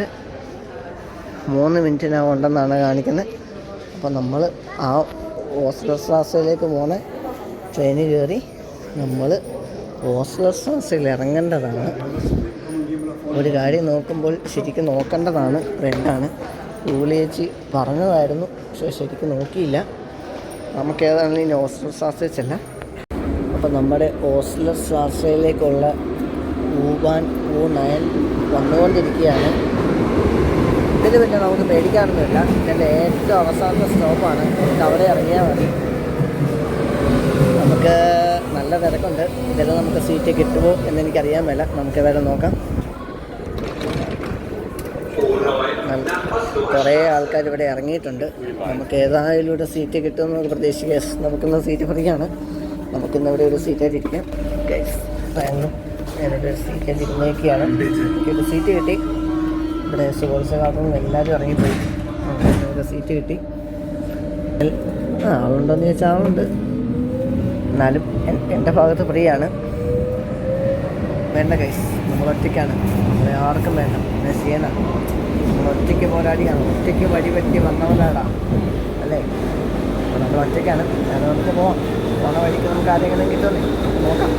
3 മിനിറ്റിനകം ഉണ്ടെന്നാണ് കാണിക്കുന്നത്. അപ്പോൾ നമ്മൾ ആ ഓസ്ലർ സ്ട്രാസയിലേക്ക് പോകുന്ന ട്രെയിനിൽ കയറി നമ്മൾ ഓസ്ലർ സ്ട്രാസയിൽ ഇറങ്ങേണ്ടതാണ്. ഒരു കാര്യം നോക്കുമ്പോൾ ശരിക്കും നോക്കേണ്ടതാണ്. ഫ്രണ്ടാണ് ഊളിയേച്ചി പറഞ്ഞതായിരുന്നു, പക്ഷേ ശരിക്കും നോക്കിയില്ല. നമുക്ക് ഏതാണെങ്കിലും ഇനി ഓസ്ലർ സ്ട്രാസയിൽ ചെല്ലാം. അപ്പോൾ നമ്മുടെ ഓസ്ലർ സ്ട്രാസയിലേക്കുള്ള ഊബാൻ U9 വന്നുകൊണ്ടിരിക്കുകയാണ്. ഇതിൽ പിന്നെ നമുക്ക് പേടിക്കാനൊന്നുമില്ല. ഇതിൻ്റെ ഏറ്റവും അവസാനത്തെ സ്റ്റോപ്പാണ്. നമുക്ക് അവിടെ ഇറങ്ങിയാൽ മതി. നമുക്ക് നല്ല നല്ല തിരക്കുണ്ട്. ഇതെല്ലാം നമുക്ക് സീറ്റ് കിട്ടുമോ എന്നെനിക്കറിയാൻ മേല. നമുക്ക് ഏതായാലും നോക്കാം. കുറേ ആൾക്കാർ ഇവിടെ ഇറങ്ങിയിട്ടുണ്ട്. നമുക്ക് ഏതായാലും ഇവിടെ സീറ്റ് കിട്ടുമെന്ന് നമുക്ക് പ്രതീക്ഷിക്കാം. നമുക്കിന്ന് സീറ്റ് ഫ്രീയാണ്. നമുക്കിന്ന് ഇവിടെ ഒരു സീറ്റായിട്ട് ഇരിക്കാം. ഞാനിവിടെ ഒരു സീറ്റായിട്ട് ഇരുന്നേക്കാണ്. എനിക്കൊരു സീറ്റ് കിട്ടി. ഇവിടെ സുഹൃത്തുക്കളും എല്ലാവരും ഇറങ്ങിപ്പോയി. ഒരു സീറ്റ് കിട്ടി. ആളുണ്ടോയെന്ന് ചോദിച്ചാൽ ആളുണ്ട്. എന്നാലും എൻ്റെ ഭാഗത്ത് ഫ്രീ ആണ്. വേണ്ട ഗൈസ്, നമ്മൾ ഒറ്റയ്ക്കാണ്. നമ്മളെ ആർക്കും വേണ്ട. ഞാൻ ചെയ്യണം. നമ്മൾ ഒറ്റയ്ക്ക് പോരാടിയാണ്. ഒറ്റയ്ക്ക് വഴി പറ്റി വന്നവരാടാ അല്ലേ? അപ്പോൾ നമ്മൾ ഒറ്റയ്ക്കാണ്. അത് നമുക്ക് പോവാം. പോണ വഴിക്ക് നമുക്ക് ആരെങ്കിലും കിട്ടുമല്ലേ, നോക്കാം.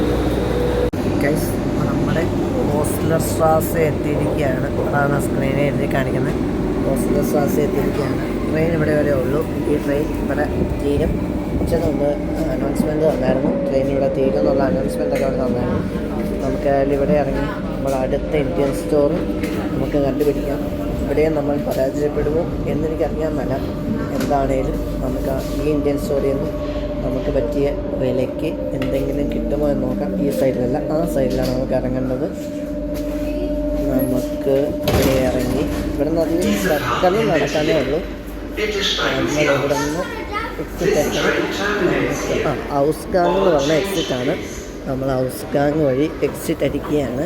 ഗൈസ്, നമ്മുടെ ഹോസ്റ്റലർ സ്ട്രാസ എത്തിയിരിക്കുകയാണ്. അതാണ് സ്ക്രീനിൽ എഴുതി കാണിക്കുന്നത്. ഹോസ്റ്റലർ സ്ട്രാസ എത്തിയിരിക്കുകയാണ്. ട്രെയിൻ ഇവിടെ വരെ ഉള്ളൂ. ഈ ട്രെയിൻ ഇവിടെ തീരും. ഉച്ചയ്ക്ക് മുമ്പ് അനൗൺസ്മെൻറ്റ് തന്നായിരുന്നു. ട്രെയിൻ ഇവിടെ തീരും എന്നുള്ള അനൗൺസ്മെൻറ്റൊക്കെ അവിടെ തന്നായിരുന്നു. നമുക്ക് ഇവിടെ ഇറങ്ങി നമ്മൾ അടുത്ത ഇന്ത്യൻ സ്റ്റോർ നമുക്ക് കണ്ടുപിടിക്കാം. ഇവിടെയും നമ്മൾ പരാജയപ്പെടുമോ എന്നെനിക്കറിയാൻ മേല. എന്താണേലും നമുക്ക് ഈ ഇന്ത്യൻ സ്റ്റോറിൽ നിന്ന് നമുക്ക് പറ്റിയ വിലയ്ക്ക് എന്തെങ്കിലും കിട്ടുമോ എന്ന് നോക്കാം. ഈ സൈഡിലല്ല, ആ സൈഡിലാണ് നമുക്ക് ഇറങ്ങേണ്ടത്. നമുക്ക് ഇവിടെ ഇറങ്ങി ഇവിടെ നിന്ന് അധികം സർക്കാരിൽ നടക്കാനേ ഉള്ളൂ. നമ്മൾ ഇവിടെ നിന്ന് എക്സിറ്റ് അടിക്കണം. ഹൗസ് ഗാങ് എന്ന് പറഞ്ഞ എക്സിറ്റാണ്. നമ്മൾ ഹൗസ് ഗാങ് വഴി എക്സിറ്റ് അടിക്കുകയാണ്.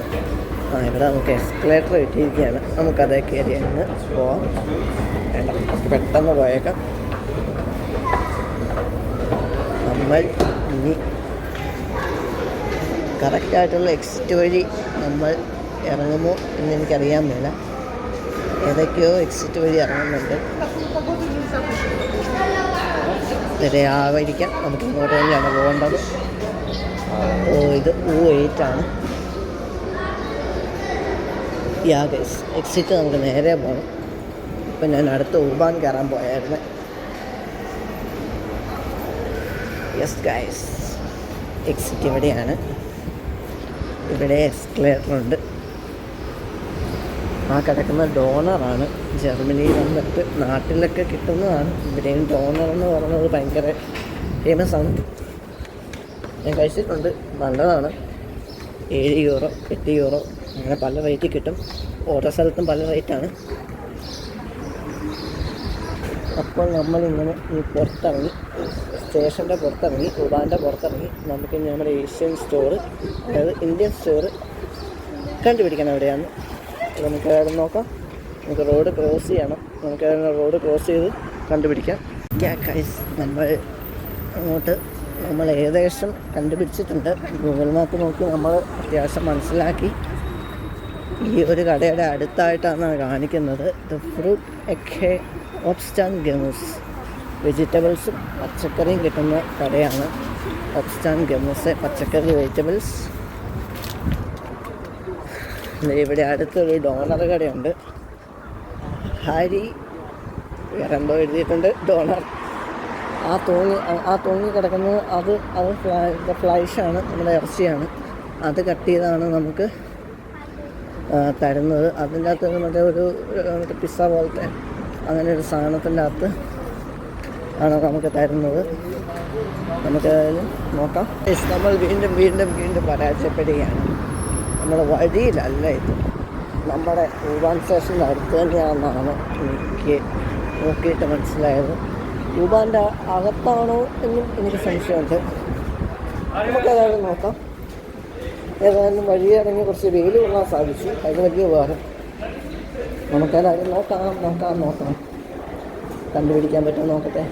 ഇവിടെ നമുക്ക് എസ്കലേറ്റർ കിട്ടിയിരിക്കുകയാണ്. നമുക്കതേ കയറി അങ്ങ് പോവാം. വേണ്ട, നമുക്ക് പെട്ടെന്ന് പോയേക്കാം. നമ്മൾ ഇനി കറക്റ്റായിട്ടുള്ള എക്സിറ്റ് വഴി നമ്മൾ ഇറങ്ങുമോ എന്നെനിക്കറിയാൻ മേല. ഏതൊക്കെയോ എക്സിറ്റ് വഴി ഇറങ്ങുന്നുണ്ട്. ആവായിരിക്കാം. നമുക്ക് ഇങ്ങോട്ട് തന്നെയാണ് പോകേണ്ടത്. ഇത് U8 ആണ്. ഗൈസ്, എക്സിറ്റ് നമുക്ക് നേരെ പോകണം. ഇപ്പം ഞാൻ അടുത്ത ഉബാൻ കയറാൻ പോയായിരുന്നു. യെസ് ഗൈസ്, എക്സിറ്റ് ഇവിടെയാണ്. ഇവിടെ എസ്കലേറ്ററുണ്ട്. ആ കിടക്കുന്ന ഡോണറാണ്. ജർമ്മനിയിൽ വന്നിട്ട് നാട്ടിലൊക്കെ കിട്ടുന്നതാണ്. ഇവിടെയും ഡോണർ എന്ന് പറയുന്നത് ഭയങ്കര ഫേമസ് ആണ്. ഞാൻ കഴിച്ചിട്ടുണ്ട്. നല്ലതാണ്. 7 യൂറോ 8 യൂറോ അങ്ങനെ പല റേറ്റിൽ കിട്ടും. ഓരോ സ്ഥലത്തും പല റേറ്റാണ്. അപ്പോൾ നമ്മളിങ്ങനെ ഈ പുറത്തിറങ്ങി, സ്റ്റേഷൻ്റെ പുറത്തിറങ്ങി, ഉബാൻ്റെ പുറത്തിറങ്ങി നമുക്ക് നമ്മുടെ ഏഷ്യൻ സ്റ്റോറ്, അതായത് ഇന്ത്യൻ സ്റ്റോറ് കണ്ടുപിടിക്കണം. എവിടെയാണ് നമുക്ക് അവിടെ നോക്കാം. നമുക്ക് റോഡ് ക്രോസ് ചെയ്യണം. നമുക്ക് റോഡ് ക്രോസ് ചെയ്ത് കണ്ടുപിടിക്കാം. നമ്മൾ ഏകദേശം കണ്ടുപിടിച്ചിട്ടുണ്ട്. ഗൂഗിൾ മാപ്പ് നോക്കി നമ്മൾ അത്യാവശ്യം മനസ്സിലാക്കി. ഈ ഒരു കടയുടെ അടുത്തായിട്ടാണ് കാണിക്കുന്നത്. ദ ഫ്രൂട്ട് എക്കെ ഒബ്സ്റ്റാൻ ഗമൂസ്. വെജിറ്റബിൾസും പച്ചക്കറിയും കിട്ടുന്ന കടയാണ് ഒബ്സ്റ്റാൻ ഗമൂസ്. പച്ചക്കറി വെജിറ്റബിൾസ്. ഇവിടെ അടുത്തൊരു ഡോണർ കടയുണ്ട്. ഹാരി വേറെന്തോ എഴുതിയിട്ടുണ്ട്. ഡോണർ. ആ തൂങ്ങി കിടക്കുന്നത് അത് ഫ്ലൈഷാണ്. നമ്മുടെ ഇറച്ചിയാണ്. അത് കട്ട് ചെയ്താണ് നമുക്ക് തരുന്നത്. അതിൻ്റെ അകത്ത് മറ്റേ പിസ്സ പോലത്തെ അങ്ങനെ ഒരു സാധനത്തിൻ്റെ അകത്ത് ആണ് നമുക്ക് തരുന്നത്. നമുക്ക് നോക്കാം. നമ്മൾ വീണ്ടും പരാജയപ്പെടുകയാണ്. നമ്മുടെ വഴിയിലല്ല ഇത്. നമ്മുടെ ഉബാൻ സ്റ്റേഷൻ്റെ അടുത്ത് തന്നെയാണെന്നാണ് എനിക്ക് നോക്കിയിട്ട് മനസ്സിലായത്. ഉബാൻ്റെ അകത്താണോ എന്നും എനിക്ക് സംശയമുണ്ട്. നമുക്കതായത് നോക്കാം. ഏതായാലും വഴിയിറങ്ങി കുറച്ച് വെയിൽ കൊള്ളാൻ സാധിച്ചു. അത് വലിയ ഉപകാരം. നമുക്കതായത് നോക്കാം. കണ്ടുപിടിക്കാൻ പറ്റുമോ നോക്കട്ടെ.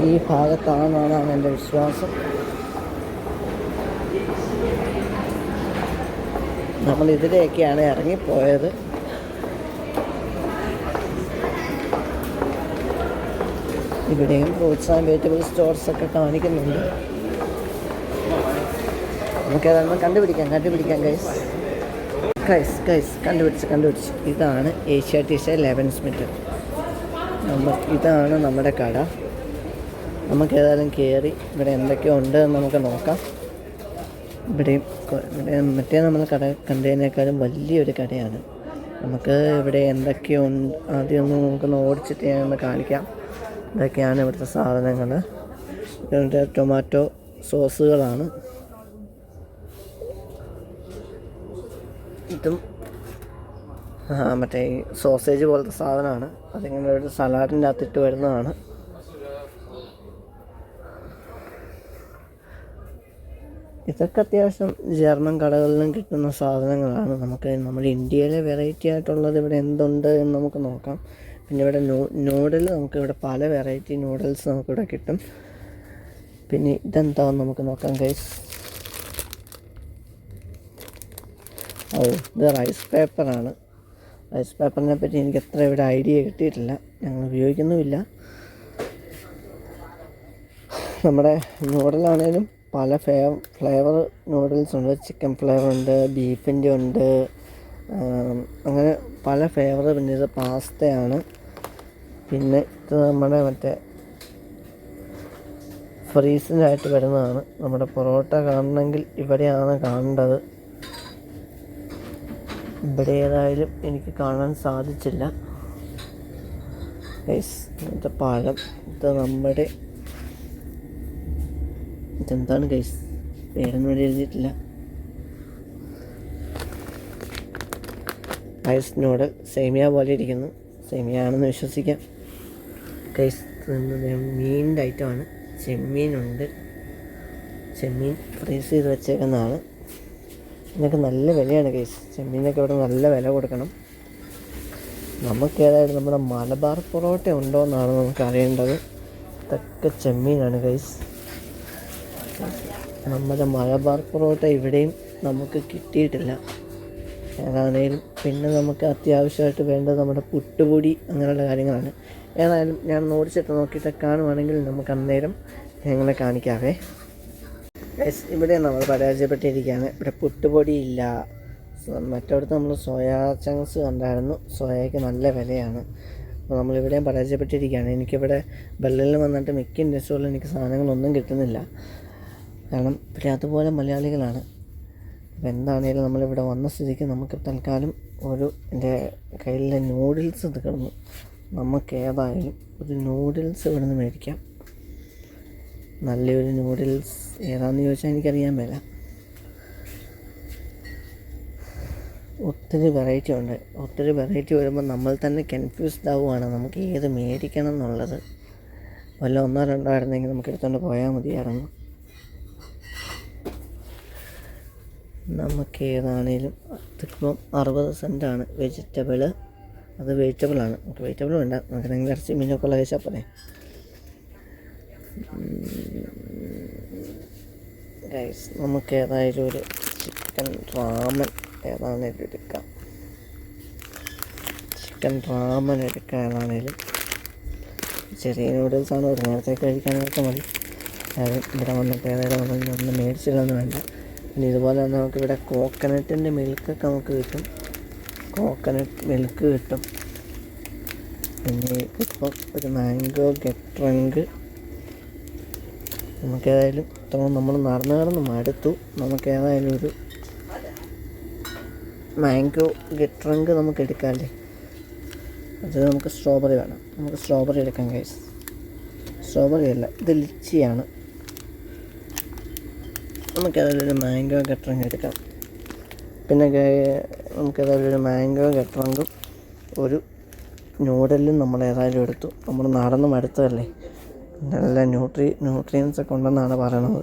ഈ ഭാഗത്താണെന്നാണ് എൻ്റെ വിശ്വാസം. നമ്മൾ ഇതിലെയൊക്കെയാണ് ഇറങ്ങിപ്പോയത്. ഇവിടെയും ഫ്രൂട്ട്സ് ആൻഡ് വെജിറ്റബിൾ സ്റ്റോർസൊക്കെ കാണിക്കുന്നുണ്ട്. നമുക്കതൊന്നും കണ്ടുപിടിക്കാം ഗൈസ്. കണ്ടുപിടിച്ച് ഇതാണ് ഏഷ്യാറ്റിക്സ് ലെവൻസ്മിത്ത്. ഇതാണ് നമ്മുടെ കട. നമുക്ക് ഏതായാലും കയറി ഇവിടെ എന്തൊക്കെയോ ഉണ്ട് എന്ന് നമുക്ക് നോക്കാം. ഇവിടെ മറ്റേ നമ്മൾ കട കണ്ടതിനേക്കാളും വലിയൊരു കടയാണ്. നമുക്ക് ഇവിടെ എന്തൊക്കെയോ ആദ്യം ഒന്ന് നമുക്കൊന്ന് ഓടിച്ചിട്ട് ഞാനൊന്ന് കാണിക്കാം. ഇതൊക്കെയാണ് ഇവിടുത്തെ സാധനങ്ങൾ. ഇതിൻ്റെ ടൊമാറ്റോ സോസുകളാണ്. ഇതും മറ്റേ സോസേജ് പോലത്തെ സാധനമാണ്. അതിങ്ങനെ ഒരു സലാഡിൻ്റെ അകത്തിട്ട് വരുന്നതാണ്. ഇതൊക്കെ അത്യാവശ്യം ജർമ്മൻ കടകളിലും കിട്ടുന്ന സാധനങ്ങളാണ്. നമുക്ക് നമ്മുടെ ഇന്ത്യയിലെ വെറൈറ്റി ആയിട്ടുള്ളത് ഇവിടെ എന്തുണ്ട് എന്ന് നമുക്ക് നോക്കാം. പിന്നെ ഇവിടെ നൂഡിൽ നമുക്കിവിടെ പല വെറൈറ്റി നൂഡിൽസ് നമുക്കിവിടെ കിട്ടും. പിന്നെ ഇതെന്താണെന്ന് നമുക്ക് നോക്കാം ഗൈസ്. ഇത് റൈസ് പേപ്പറാണ്. റൈസ് പേപ്പറിനെ പറ്റി എനിക്ക് അത്ര ഇവിടെ ഐഡിയ കിട്ടിയിട്ടില്ല, ഞങ്ങൾ ഉപയോഗിക്കുന്നുമില്ല. നമ്മുടെ നൂഡിലാണേലും പല ഫ്ലേവർ നൂഡിൽസ് ഉണ്ട്. ചിക്കൻ ഫ്ലേവർ ഉണ്ട്, ബീഫിൻ്റെ ഉണ്ട്, അങ്ങനെ പല ഫ്ലേവർ. പിന്നെ ഇത് പാസ്തയാണ്. പിന്നെ ഇത് നമ്മുടെ മറ്റേ ഫ്രീസിനായിട്ട് വരുന്നതാണ്. നമ്മുടെ പൊറോട്ട കാണണമെങ്കിൽ ഇവിടെയാണ് കാണേണ്ടത്. ഇവിടെ ഏതായാലും എനിക്ക് കാണാൻ സാധിച്ചില്ല. ഇന്നത്തെ പഴം, ഇത് നമ്മുടെ ഇതെന്താണ് ഗൈസ്, പേരൊന്നും ഇവിടെ എഴുതിയിട്ടില്ല. റൈസ് നൂഡിൽ സേമിയ പോലെ ഇരിക്കുന്നു. സേമിയ ആണെന്ന് വിശ്വസിക്കാം ഗൈസ്. മീനിൻ്റെ ഐറ്റമാണ്. ചെമ്മീനുണ്ട്. ചെമ്മീൻ ഫ്രീസ് ചെയ്ത് വെച്ചേക്കുന്നതാണ്. ഇതിനൊക്കെ നല്ല വിലയാണ് ഗൈസ്. ചെമ്മീനൊക്കെ ഇവിടെ നല്ല വില കൊടുക്കണം. നമുക്ക് ഏതായാലും നമ്മുടെ മലബാർ പൊറോട്ട ഉണ്ടോ എന്നാണ് നമുക്ക് അറിയേണ്ടത്. ഇതൊക്കെ ചെമ്മീനാണ് ഗൈസ്. നമ്മുടെ മലബാർ പൊറോട്ട ഇവിടെയും നമുക്ക് കിട്ടിയിട്ടില്ല ഏതാണേലും. പിന്നെ നമുക്ക് അത്യാവശ്യമായിട്ട് വേണ്ടത് നമ്മുടെ പുട്ടുപൊടി അങ്ങനെയുള്ള കാര്യങ്ങളാണ്. ഏതായാലും ഞാൻ ഓടിച്ചിട്ട് നോക്കിയിട്ട് കാണുവാണെങ്കിൽ നമുക്ക് അന്നേരം ഞങ്ങളെ കാണിക്കാവേ. ഇവിടെ നമ്മൾ പരാജയപ്പെട്ടിരിക്കുകയാണ്. ഇവിടെ പുട്ടുപൊടി ഇല്ല. മറ്റടുത്ത് നമ്മൾ സോയാ ചങ്ക്സ് കണ്ടായിരുന്നു. സോയയ്ക്ക് നല്ല വിലയാണ്. അപ്പോൾ നമ്മളിവിടെയും പരാജയപ്പെട്ടിരിക്കുകയാണ്. എനിക്കിവിടെ ബെല്ലിൽ വന്നിട്ട് മിക്ക ഇൻഡസ്ട്രികളിലും എനിക്ക് സാധനങ്ങളൊന്നും കിട്ടുന്നില്ല. കാരണം ഇവിടെ അതുപോലെ മലയാളികളാണ്. അപ്പോൾ എന്താണേലും നമ്മളിവിടെ വന്ന സ്ഥിതിക്ക് നമുക്ക് തൽക്കാലം എൻ്റെ കയ്യിലെ നൂഡിൽസ് ഇത് കിടന്നു. നമുക്ക് ഏതായാലും ഒരു നൂഡിൽസ് ഇവിടെ നിന്ന് മേടിക്കാം. നല്ലൊരു നൂഡിൽസ് ഏതാണെന്ന് ചോദിച്ചാൽ എനിക്കറിയാൻ മേല. ഒത്തിരി വെറൈറ്റി ഉണ്ട്. ഒത്തിരി വെറൈറ്റി വരുമ്പോൾ നമ്മൾ തന്നെ കൺഫ്യൂസ്ഡ് ആവുകയാണ് നമുക്ക് ഏത് മേടിക്കണം എന്നുള്ളത്. വല്ല ഒന്നോ രണ്ടോ ആയിരുന്നെങ്കിൽ നമുക്ക് എടുത്തുകൊണ്ട് പോയാൽ മതിയായിരുന്നു. നമുക്ക് ഏതാണേലും ഇതിപ്പം 60 സെൻറ്റാണ് വെജിറ്റബിള്. അത് വെജിറ്റബിളാണ്. നമുക്ക് വെജിറ്റബിൾ വേണ്ട, നമുക്ക് നിങ്ങൾ ഇറച്ചി മീനൊക്കെ ഉള്ള കഴിച്ചാൽ പോലെ. ഗൈസ് നമുക്ക് ഏതായാലും ഒരു ചിക്കൻ റാമൻ ഏതാണേലും എടുക്കാം. ചിക്കൻ റാമൻ എടുക്കാം. ഏതാണേലും ചെറിയ നൂഡിൽസാണ് ഒരു നേരത്തേക്ക് കഴിക്കാനായിട്ട് മതി. അതായത് ഇവിടെ വന്നിട്ട് ഏതായാലും ഒന്നും മേടിച്ചില്ലെന്ന് വേണ്ട. പിന്നെ ഇതുപോലെ തന്നെ നമുക്കിവിടെ കോക്കനട്ടിൻ്റെ മിൽക്കൊക്കെ നമുക്ക് കിട്ടും. കോക്കനട്ട് മിൽക്ക് കിട്ടും. പിന്നെ ഇപ്പം ഒരു മാംഗോ ഗെറ്റ് ഡ്രിങ്ക്. നമുക്കേതായാലും ഇത്രയും നമ്മൾ നടന്ന് മടുത്തു. നമുക്കേതായാലും ഒരു മാംഗോ ഗെറ്റ് ഡ്രിങ്ക് നമുക്ക് എടുക്കാമല്ലേ. അത് നമുക്ക് സ്ട്രോബെറി വേണം. നമുക്ക് സ്ട്രോബെറി എടുക്കാം ഗൈസ്. സ്ട്രോബെറി അല്ല, ഇത് ലിച്ചിയാണ്. നമുക്കേതായാലും ഒരു മാംഗോ ഗെറ്റ് ഡ്രിങ്ക് എടുക്കാം. പിന്നെ നമുക്കേതായാലും ഒരു മാംഗോ ഗെറ്റ് ഡ്രിങ്കും ഒരു നൂഡിലും നമ്മൾ ഏതായാലും എടുത്തു. നമ്മൾ നടന്ന് മടുത്തതല്ലേ, നല്ല ന്യൂട്രിയൻസ് ഒക്കെ ഉണ്ടെന്നാണ് പറയണത്.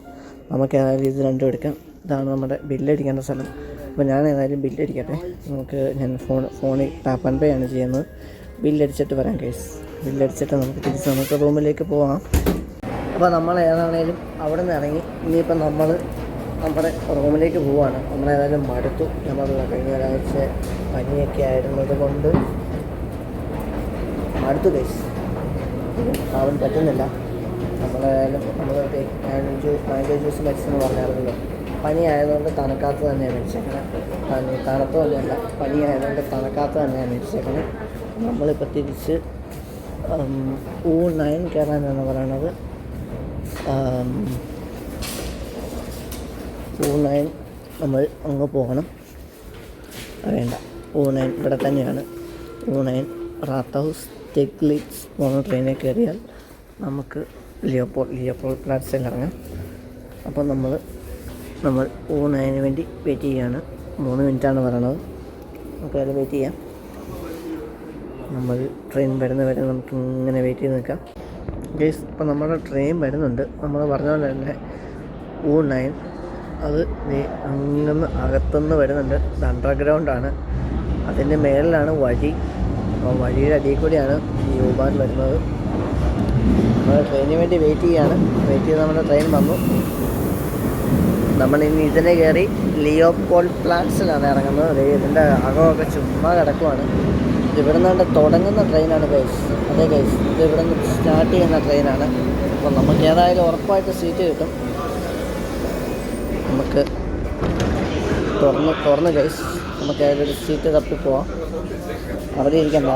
നമുക്ക് ഏതായാലും ഇത് രണ്ടും എടുക്കാം. ഇതാണ് നമ്മുടെ ബില്ലടിക്കേണ്ട സ്ഥലം. അപ്പോൾ ഞാൻ ഏതായാലും ബില്ലടിക്കട്ടെ. ഞാൻ ഫോണിൽ ടാപ്പ് ആൻഡ് പേ ആണ് ചെയ്യുന്നത്. ബില്ലടിച്ചിട്ട് വരാം കേസ്. ബില്ലടിച്ചിട്ട് നമുക്ക് നമുക്ക് റൂമിലേക്ക് പോകാം. അപ്പോൾ നമ്മൾ ഏതാണേലും അവിടെ നിന്ന് ഇറങ്ങി ഇനിയിപ്പോൾ നമ്മൾ നമ്മുടെ റൂമിലേക്ക് പോവുകയാണ്. നമ്മളേതായാലും മടുത്തു. നമ്മൾ കഴിഞ്ഞ ഒരാഴ്ച പനിയൊക്കെ ആയിരുന്നത് കൊണ്ട് മടുത്തു കേസ്. ആവാൻ പറ്റുന്നില്ല. നമ്മളേതായാലും മാംഗോ ജ്യൂസ് മരിച്ചെന്ന് പറഞ്ഞായിരുന്നല്ലോ. പനി ആയതുകൊണ്ട് തണുക്കാത്ത തന്നെയാണ് മേടിച്ചേക്കണേ. തണുത്തതല്ല, പനി ആയതുകൊണ്ട് തണുക്കാത്ത തന്നെയാണ് മേടിച്ചേക്കണേ. നമ്മളിപ്പോൾ തിരിച്ച് U9 കയറാനാണ് പറയണത്. U9 നമ്മൾ അങ്ങ് പോകണം. വേണ്ട, U9 ഇവിടെ തന്നെയാണ്. U9 റാത്ത് ഹൗസ് ടെഗ്ലിറ്റ്സ് പോകുന്ന ട്രെയിനിൽ കയറിയാൽ നമുക്ക് ലിയോപോൾ പ്ലാറ്റ്സിൽ ഇറങ്ങാം. അപ്പോൾ നമ്മൾ ഊണിന് വേണ്ടി വെയിറ്റ് ചെയ്യുകയാണ്. 3 മിനിറ്റാണ് പറയണത്. നമുക്ക് അതിൽ വെയിറ്റ് ചെയ്യാം. നമ്മൾ ട്രെയിൻ വരുന്ന വരെ നമുക്ക് ഇങ്ങനെ വെയിറ്റ് ചെയ്ത് നിൽക്കാം. ഗൈസ്, ഇപ്പോൾ നമ്മുടെ ട്രെയിൻ വരുന്നുണ്ട്. നമ്മൾ പറഞ്ഞ പോലെ തന്നെ U9 അത് അങ്ങനെ അകത്തുനിന്ന് വരുന്നുണ്ട്. ഇത് അണ്ടർഗ്രൗണ്ടാണ്. അതിൻ്റെ മേളിലാണ് വഴി. അപ്പോൾ വഴിയുടെ അടിയിൽ കൂടിയാണ് ഈ U-Bahn വരുന്നത്. നമ്മൾ ട്രെയിനിന് വേണ്ടി വെയിറ്റ് ചെയ്ത് നമ്മുടെ ട്രെയിൻ വന്നു. നമ്മളിനി ഇതിനെ കയറി ലിയോപോൾ പ്ലാറ്റ്സിലാണ് ഇറങ്ങുന്നത്. ഇതിൻ്റെ അകമൊക്കെ ചുമ്മാ കിടക്കുവാണ്. ഇവിടെ നിന്നുകൊണ്ട് തുടങ്ങുന്ന ട്രെയിനാണ് ഗൈസ്. അതെ ഗൈസ്, ഇത് ഇവിടെ നിന്ന് സ്റ്റാർട്ട് ചെയ്യുന്ന ട്രെയിനാണ്. അപ്പോൾ നമുക്ക് ഏതായാലും ഉറപ്പായിട്ട് സീറ്റ് കിട്ടും. നമുക്ക് തുറന്ന് ഗൈസ്, നമുക്ക് ഏതൊരു സീറ്റ് തപ്പി പോവാം. അവിടെ ഇരിക്കണ്ട,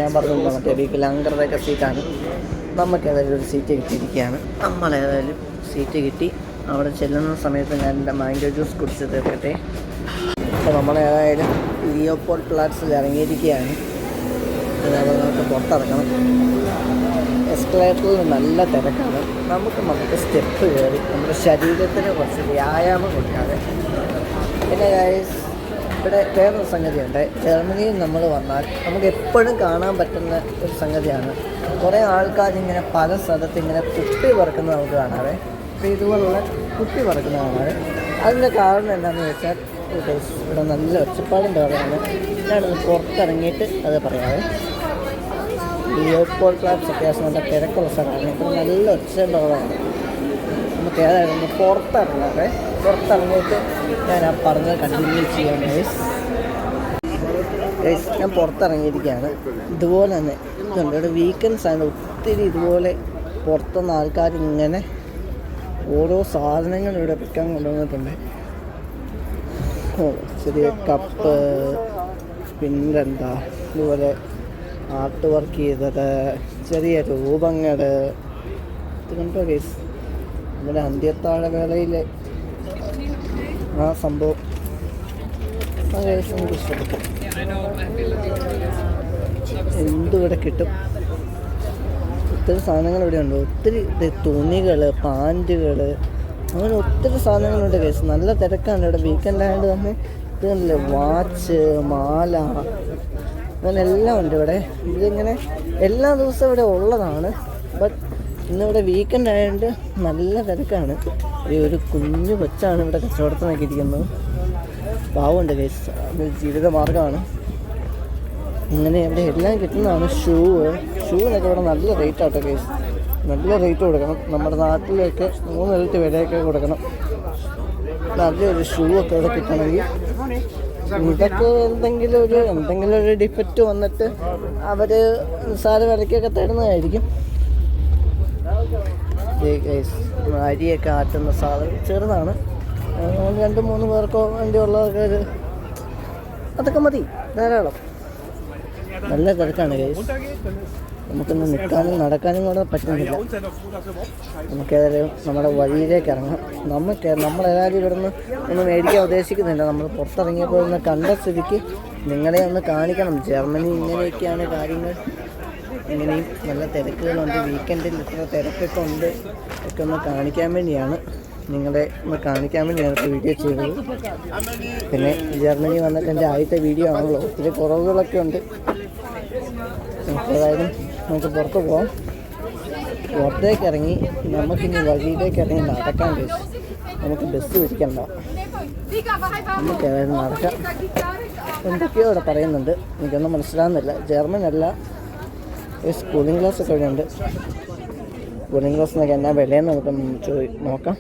ഞാൻ പറഞ്ഞില്ല, മറ്റേ വികലാംഗരുടെയൊക്കെ സീറ്റാണ്. നമുക്ക് ഏതായാലും ഒരു സീറ്റ് കിട്ടിയിരിക്കുകയാണ്. നമ്മളേതായാലും സീറ്റ് കിട്ടി. അവിടെ ചെല്ലുന്ന സമയത്ത് ഞാൻ എൻ്റെ മാംഗോ ജ്യൂസ് കുടിച്ച് തീർക്കട്ടെ. അപ്പോൾ നമ്മളേതായാലും ലിയോപോൾ പ്ലാറ്റ്സിൽ ഇറങ്ങിയിരിക്കുകയാണ്. അതേപോലെ നമുക്ക് പുറത്തിറക്കണം. എസ്കലേറ്ററിൽ നല്ല തിരക്കാണ്. നമുക്ക് സ്റ്റെപ്പ് കയറി നമ്മുടെ ശരീരത്തിന് കുറച്ച് വ്യായാമം കൊടുക്കാതെ. പിന്നെ ഇവിടെ വേറൊരു സംഗതിയുണ്ട്. ജർമ്മനിയിൽ നമ്മൾ വന്നാൽ നമുക്ക് എപ്പോഴും കാണാൻ പറ്റുന്ന ഒരു സംഗതിയാണ്. കുറേ ആൾക്കാരിങ്ങനെ പല സ്ഥലത്ത് ഇങ്ങനെ കുപ്പി പറക്കുന്നത് നമുക്ക് കാണാതെ. അപ്പോൾ ഇതുപോലുള്ള കുപ്പി പറക്കുന്ന കാണാതെ. അതിൻ്റെ കാരണം എന്താണെന്ന് വെച്ചാൽ ഇവിടെ നല്ല ഒച്ചപ്പാടിൻ്റെ പറയുകയാണ്. ഞാനത് പുറത്തിറങ്ങിയിട്ട് അത് പറയാതെ. ലിയോപോൾ പ്ലാറ്റ്സ് അത്യാവശ്യം നല്ല തിരക്കുള്ള സ്ഥലമാണ്. ഇപ്പോൾ നല്ല ഒച്ചയുടെ ഉള്ളതാണ്. നമുക്ക് ഏതായാലും പുറത്തിറങ്ങിയിട്ട് ഞാൻ ആ പറഞ്ഞത് കണ്ടിന്യൂ ചെയ്യാം ഗൈസ്. ഞാൻ പുറത്തിറങ്ങിയിരിക്കുകയാണ്. ഇതുപോലെ തന്നെ ഇതുണ്ട്. ഇവിടെ വീക്കെൻഡ്സ് ആണ്. ഒത്തിരി ഇതുപോലെ പുറത്തുനിന്ന് ആൾക്കാർ ഇങ്ങനെ ഓരോ സാധനങ്ങൾ ഇവിടെ വിൽക്കാൻ കൊണ്ടുവന്നിട്ടുണ്ട്. ചെറിയ കപ്പ്, പിന്നെന്താ ഇതുപോലെ ആർട്ട് വർക്ക് ചെയ്തത്, ചെറിയ രൂപങ്ങൾ. ഇത് കണ്ടോ ഗൈസ്, നമ്മുടെ അന്ത്യത്താഴ വേളയിലെ ആ സംഭവം ആ ഗൈസ് നമുക്ക് ഇഷ്ടപ്പെട്ടു. എന്തുവിടെ കിട്ടും. ഒത്തിരി സാധനങ്ങൾ ഇവിടെ ഉണ്ട്. ഒത്തിരി തുണികൾ, പാൻറ്റുകൾ, അങ്ങനെ ഒത്തിരി സാധനങ്ങളുണ്ട് ഗൈസ്. നല്ല തിരക്കാണ് ഇവിടെ. വീക്കെൻഡ് ആയതുകൊണ്ട് തന്നെ ഇത് കണ്ടില്ലേ, വാച്ച്, മാല, അങ്ങനെ എല്ലാം ഉണ്ട് ഇവിടെ. ഇതിങ്ങനെ എല്ലാ ദിവസവും ഇവിടെ ഉള്ളതാണ്. ബട്ട് ഇന്നിവിടെ വീക്കെൻഡ് ആയതുകൊണ്ട് നല്ല തിരക്കാണ്. ഒരു കുഞ്ഞു കൊച്ചാണ് ഇവിടെ കച്ചവടത്തിനൊക്കെ ഇരിക്കുന്നത്. പാവമുണ്ട് ഗൈസ്, അത് ജീവിതമാർഗ്ഗമാണ്. ഇങ്ങനെ ഇവിടെ എല്ലാം കിട്ടുന്നതാണ്. ഷൂവിനൊക്കെ ഇവിടെ നല്ല റേറ്റ് ആട്ടോ ഗൈസ്. നല്ല റേറ്റ് കൊടുക്കണം. നമ്മുടെ നാട്ടിലൊക്കെ 3 ഇരട്ടി വിലയൊക്കെ കൊടുക്കണം. നല്ലൊരു ഷൂ ഒക്കെ ഇവിടെ കിട്ടണമെങ്കിൽ. ഇതൊക്കെ എന്തെങ്കിലും ഒരു ഡിഫക്റ്റ് വന്നിട്ട് അവർ നിസ്സാര വിലയ്ക്കൊക്കെ തരുന്നതായിരിക്കും. അരിയൊക്കെ ആറ്റുന്ന സാധനം ചെറുതാണ്. 2-3 പേർക്കോ വേണ്ടിയുള്ളതൊക്കെ അതൊക്കെ മതി, ധാരാളം. നല്ല തിരക്കാണ് ഗൈസ്. നമുക്കൊന്ന് നിൽക്കാനും നടക്കാനും കൂടെ പറ്റുന്നില്ല. നമുക്കേതായാലും നമ്മുടെ വഴിയിലേക്ക് ഇറങ്ങാം. നമ്മളേതായാലും ഇവിടെ നിന്ന് ഒന്നും മേടിക്കാൻ ഉദ്ദേശിക്കുന്നില്ല. നമ്മൾ പുറത്തിറങ്ങിയപ്പോൾ ഒന്ന് കണ്ട സ്ഥിതിക്ക് നിങ്ങളെ ഒന്ന് കാണിക്കണം. ജർമ്മനി ഇങ്ങനെയൊക്കെയാണ് കാര്യങ്ങൾ. ഇങ്ങനെയും നല്ല തിരക്കുകളുണ്ട്. വീക്കെൻഡിൽ ഇത്ര തിരക്കൊക്കെ ഉണ്ട് ഒക്കെ ഒന്ന് കാണിക്കാൻ വേണ്ടിയാണ് ഇപ്പോൾ വീഡിയോ ചെയ്തത്. പിന്നെ ജർമ്മനി വന്നിട്ട് എൻ്റെ ആദ്യത്തെ വീഡിയോ ആണല്ലോ. ഒത്തിരി കുറവുകളൊക്കെ ഉണ്ട്. ഏതായാലും നമുക്ക് പുറത്ത് പോകാം. പുറത്തേക്ക് ഇറങ്ങി നമുക്കിനി വഴിയിലേക്ക് ഇറങ്ങി നടക്കാൻ കഴിയും. നമുക്ക് ബസ് പിടിക്കണ്ട, നമുക്ക് ഏതായാലും നടക്കാം. എന്തൊക്കെയോ ഇവിടെ പറയുന്നുണ്ട്, എനിക്കൊന്നും മനസ്സിലാകുന്നില്ല. ജർമ്മനല്ല. കൂളിംഗ് ഗ്ലാസ് ഒക്കെ ഇവിടെ ഉണ്ട്. കൂളിംഗ് ഗ്ലാസ്സിനൊക്കെ എന്നാ വിലയെന്ന് നമുക്ക് നോക്കാം.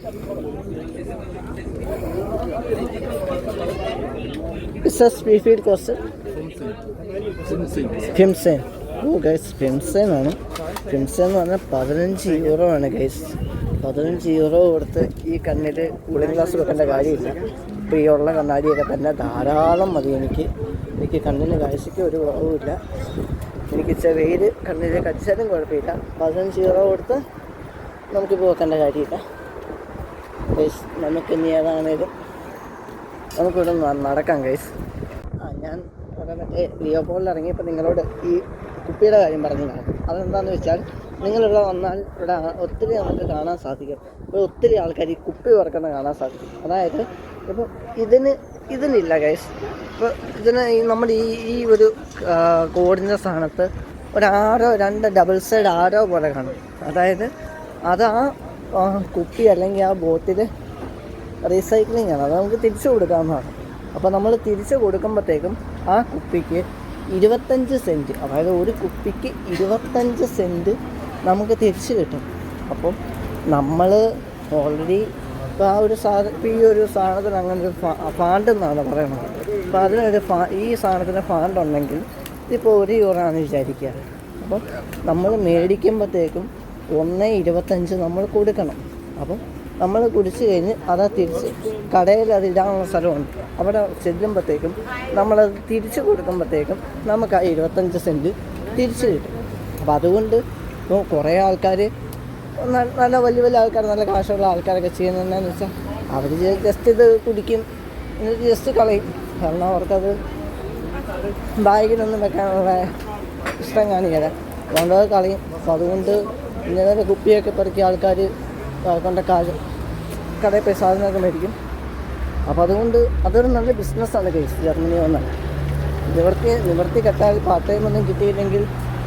ഫിംസെൻ. ഓ ഗൈസ്, ഫിംസെനാണ്. ഫിംസെൻ എന്ന് പറഞ്ഞാൽ 15 യൂറോ ആണ് ഗൈസ്. 15 യൂറോ കൊടുത്ത് ഈ കണ്ണിൽ കൂളിംഗ് ഗ്ലാസ് വെക്കേണ്ട കാര്യമില്ല. ഇപ്പോൾ ഈ ഉള്ള കണ്ണാടിയൊക്കെ തന്നെ ധാരാളം മതി. എനിക്ക് കണ്ണിന് കാഴ്ചയ്ക്ക് ഒരു കുറവുമില്ല. എനിക്ക് വെയിൽ കണ്ണിൽ കടിച്ചാലും കുഴപ്പമില്ല. 15 യൂറോ കൊടുത്ത് നമുക്കിപ്പോൾ വെക്കേണ്ട കാര്യമില്ല ഗൈസ്. നമുക്കിനി ഏതാണേലും നമുക്കിവിടെ നടക്കാം ഗൈസ്. ഞാൻ മറ്റേ ലിയോപോളിൽ ഇറങ്ങിയപ്പോൾ നിങ്ങളോട് ഈ കുപ്പിയുടെ കാര്യം പറഞ്ഞതാണ്. അതെന്താണെന്ന് വെച്ചാൽ നിങ്ങളിവിടെ വന്നാൽ ഇവിടെ ഒത്തിരി നമുക്ക് കാണാൻ സാധിക്കും. ഇവിടെ ഒത്തിരി ആൾക്കാർ ഈ കുപ്പി പറക്കുന്ന കാണാൻ സാധിക്കും. അതായത് ഇപ്പം ഇതിനില്ല ഗൈസ്. ഇപ്പോൾ ഇതിന് നമ്മുടെ ഈ ഒരു കോഡിൻ്റെ സ്ഥാനത്ത് ഒരു ആരോ 2 ഡബിൾ സൈഡ് ആരോ പോലെ കാണും. അതായത് അത് ആ കുപ്പി അല്ലെങ്കിൽ ആ ബോട്ടിൽ റീസൈക്ലിംഗ് ആണ്. അത് നമുക്ക് തിരിച്ചു കൊടുക്കാവുന്നതാണ്. അപ്പോൾ നമ്മൾ തിരിച്ചു കൊടുക്കുമ്പോഴത്തേക്കും ആ കുപ്പിക്ക് 25 സെൻറ്റ്, അതായത് ഒരു കുപ്പിക്ക് 25 സെൻറ്റ് നമുക്ക് തിരിച്ച് കിട്ടും. അപ്പം നമ്മൾ ഓൾറെഡി ഇപ്പോൾ ആ ഒരു ഇപ്പോൾ ഈ ഒരു സാധനത്തിന് അങ്ങനെ ഒരു ഫാണ്ട് എന്നാണ് പറയുന്നത്. അപ്പോൾ അതിനൊരു ഈ സാധനത്തിന് ഫാണ്ട് ഉണ്ടെങ്കിൽ ഇതിപ്പോൾ €1 വിചാരിക്കുക. അപ്പം നമ്മൾ മേടിക്കുമ്പോഴത്തേക്കും 1.25 നമ്മൾ കൊടുക്കണം. അപ്പം നമ്മൾ കുടിച്ച് കഴിഞ്ഞ് അത് തിരിച്ച് കടയിൽ അത് ഇടാനുള്ള സ്ഥലമുണ്ട്. അവിടെ ചെല്ലുമ്പോഴത്തേക്കും നമ്മളത് തിരിച്ച് കൊടുക്കുമ്പോഴത്തേക്കും നമുക്ക് ആ 25 സെൻറ്റ് തിരിച്ച് കിട്ടും. അപ്പോൾ അതുകൊണ്ട് ഇപ്പോൾ കുറേ ആൾക്കാർ നല്ല വലിയ ആൾക്കാർ, നല്ല കാശുള്ള ആൾക്കാരൊക്കെ ചെയ്യുന്നതെന്നു വെച്ചാൽ അവർ ജസ്റ്റ് ഇത് കുടിക്കും, എന്നിട്ട് ജസ്റ്റ് കളയും. കാരണം അവർക്കത് ബാഗിലൊന്നും വെക്കാനുള്ള ഇഷ്ടം കാണിക്കല, അതുകൊണ്ടത് കളയും. അപ്പോൾ അതുകൊണ്ട് ഇങ്ങനെ കുപ്പിയൊക്കെ പെറുക്കി ആൾക്കാർ കൊണ്ട് കടയിൽ പോയി സാധനമൊക്കെ മേടിക്കും. അപ്പോൾ അതുകൊണ്ട് അതൊരു നല്ല ബിസിനസ്സാണ് ഗൈസ് ജർമ്മനി വന്നാൽ. നിവർത്തി കെട്ടാൽ പാർട്ട് ടൈം ഒന്നും കിട്ടിയില്ലെങ്കിൽ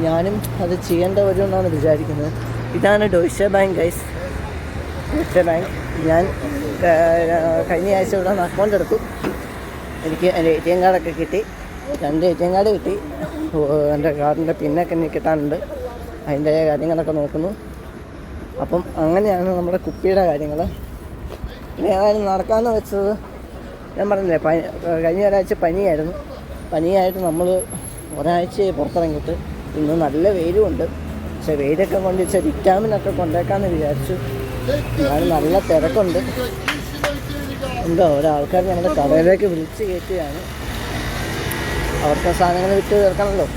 ഞാനും അത് ചെയ്യേണ്ട വരുമെന്നാണ് വിചാരിക്കുന്നത്. ഇതാണ് ഡോയ്ഷെ ബാങ്ക് ഗൈസ്. ഡോയ്ഷെ ബാങ്ക് ഞാൻ കഴിഞ്ഞ ആഴ്ച ഇവിടെ നിന്ന് അക്കൗണ്ട് എടുത്തു. എനിക്ക് എൻ്റെ ATM കാർഡൊക്കെ കിട്ടി. 2 ATM കാർഡ് കിട്ടി. എൻ്റെ കാർഡിൻ്റെ പിന്നൊക്കെ എനിക്ക് കിട്ടാനുണ്ട്. അതിൻ്റെ കാര്യങ്ങളൊക്കെ നോക്കുന്നു. അപ്പം അങ്ങനെയാണ് നമ്മുടെ കുപ്പിയുടെ കാര്യങ്ങൾ. പിന്നെ ഏതായാലും നടക്കാമെന്ന് വെച്ചത് ഞാൻ പറഞ്ഞില്ലേ, കഴിഞ്ഞ ഒരാഴ്ച പനിയായിട്ട് നമ്മൾ ഒരാഴ്ച പുറത്തിറങ്ങിയിട്ട് ഇന്ന് നല്ല വെയിലുമുണ്ട്. പക്ഷേ വെയിലൊക്കെ കൊണ്ട് വിറ്റാമിനൊക്കെ കൊണ്ടേക്കാമെന്ന് വിചാരിച്ചു. ഞാൻ നല്ല തിരക്കുണ്ട്. എന്തോ ഒരാൾക്കാർ നമ്മുടെ കടയിലേക്ക് വിളിച്ച് കയറ്റുകയാണ്. അവർക്ക് സാധനങ്ങൾ വിറ്റ് തീർക്കണമല്ലോ.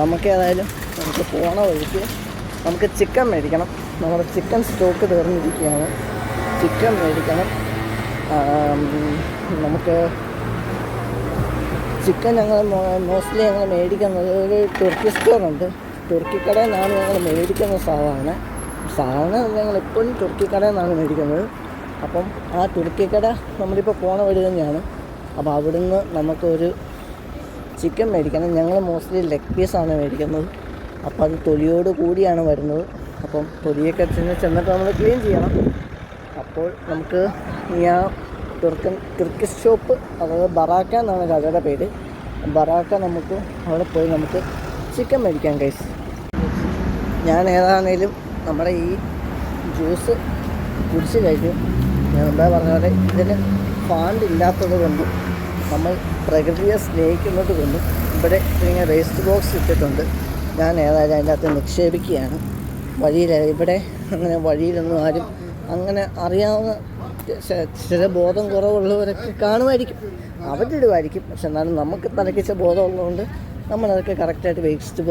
നമുക്ക് ഏതായാലും നമുക്ക് പോണ വഴിക്ക് നമുക്ക് ചിക്കൻ മേടിക്കണം. നമ്മുടെ ചിക്കൻ സ്റ്റോക്ക് തീർന്നിരിക്കുകയാണ്. ചിക്കൻ മേടിക്കണം. നമുക്ക് ചിക്കൻ ഞങ്ങൾ മോസ്റ്റ്ലി ഞങ്ങൾ മേടിക്കുന്നത് ഒരു തുർക്കി സ്റ്റോറുണ്ട്. തുർക്കി കടയിൽ നിന്നാണ് ഞങ്ങൾ മേടിക്കുന്നത്. സാധാരണ ഞങ്ങൾ എപ്പോഴും തുർക്കി കടയിൽ നിന്നാണ് മേടിക്കുന്നത്. അപ്പം ആ തുർക്കി കട നമ്മളിപ്പോൾ പോണ വഴി തന്നെയാണ്. അപ്പോൾ അവിടുന്ന് നമുക്കൊരു ചിക്കൻ മേടിക്കണം. ഞങ്ങൾ മോസ്റ്റ്ലി ലെഗ് പീസാണ് മേടിക്കുന്നത്. അപ്പോൾ അത് തൊലിയോട് കൂടിയാണ് വരുന്നത്. അപ്പം തൊലിയൊക്കെ ചെന്നിട്ട് നമ്മൾ ക്ലീൻ ചെയ്യണം. അപ്പോൾ നമുക്ക് ആ തുർക്കിഷ് ഷോപ്പ്, അതായത് ബറാക്ക എന്നാണ് കടയുടെ പേര്. ബറാക്ക നമുക്ക് അവിടെ പോയി നമുക്ക് ചിക്കൻ മേടിക്കാം ഗൈസ്. ഞാൻ ഏതാണേലും നമ്മുടെ ഈ ജ്യൂസ് കുടിച്ച് കഴിഞ്ഞു. ഞാൻ മുമ്പേ പറഞ്ഞ പോലെ ഇതിന് ഫാണ്ട് ഇല്ലാത്തത് കൊണ്ടും നമ്മൾ പ്രകൃതിയെ സ്നേഹിക്കുന്നത് കൊണ്ടും ഇവിടെ ഇങ്ങനെ വേസ്റ്റ് ബോക്സ് ഇട്ടിട്ടുണ്ട്. ഞാൻ ഏതായാലും അതിൻ്റെ അകത്ത് നിക്ഷേപിക്കുകയാണ്. ഇവിടെ അങ്ങനെ വഴിയിലൊന്നും ആരും അങ്ങനെ അറിയാവുന്ന ചില ബോധം കുറവുള്ളവരൊക്കെ കാണുമായിരിക്കും, അവരിടുമായിരിക്കും. പക്ഷെ എന്നാലും നമുക്ക് തലക്കിച്ച ബോധമുള്ളതുകൊണ്ട് നമ്മളതൊക്കെ കറക്റ്റായിട്ട് വേസ്റ്റ്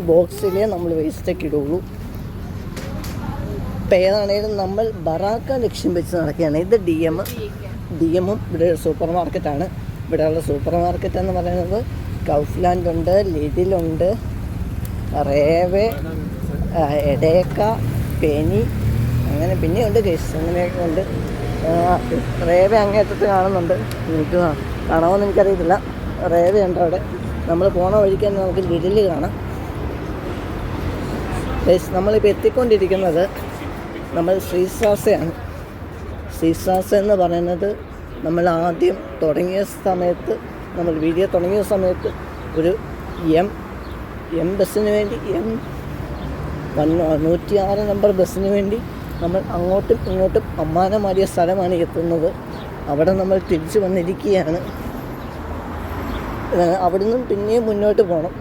ബോക്സിലേ നമ്മൾ വേസ്റ്റൊക്കെ ഇടുള്ളൂ. ഇപ്പം ഏതാണേലും നമ്മൾ ബറാക്ക ലക്ഷ്യം വെച്ച് നടക്കുകയാണ്. ഇത് DM-ഉം ഇവിടെ സൂപ്പർ മാർക്കറ്റാണ്. ഇവിടെയുള്ള സൂപ്പർ മാർക്കറ്റ് എന്ന് പറയുന്നത് കൗഫ്ലാൻഡ് ഉണ്ട്, ലിഡിലുണ്ട്, റേവെ, എഡേക്ക, പെനി, അങ്ങനെ പിന്നെയുണ്ട് ഗൈസ്. അങ്ങനെയൊക്കെ ഉണ്ട്. റേവെ അങ്ങേറ്റത്ത് കാണുന്നുണ്ട്. എനിക്ക് കാണാമെന്ന് എനിക്കറിയത്തില്ല. റേവെ ഉണ്ട് അവിടെ. നമ്മൾ പോണ വഴിക്ക് തന്നെ നമുക്ക് ലിഡിൽ കാണാം ഗൈസ്. നമ്മളിപ്പോൾ എത്തിക്കൊണ്ടിരിക്കുന്നത് നമ്മൾ ശ്രീസാസയാണ്. ശ്രീസാസ എന്ന് പറയുന്നത് നമ്മൾ ആദ്യം തുടങ്ങിയ സമയത്ത്, നമ്മൾ വീഡിയോ തുടങ്ങിയ സമയത്ത് ഒരു എം ബസ്സിന് വേണ്ടി 106 നമ്പർ ബസ്സിന് വേണ്ടി നമ്മൾ അങ്ങോട്ടും ഇങ്ങോട്ടും അമ്മാനമാടിയ സ്ഥലമാണ് എത്തുന്നത്. അവിടെ നമ്മൾ തിരിച്ചു വന്നിരിക്കുകയാണ്. അവിടെ നിന്നും പിന്നെയും മുന്നോട്ട് പോകണം.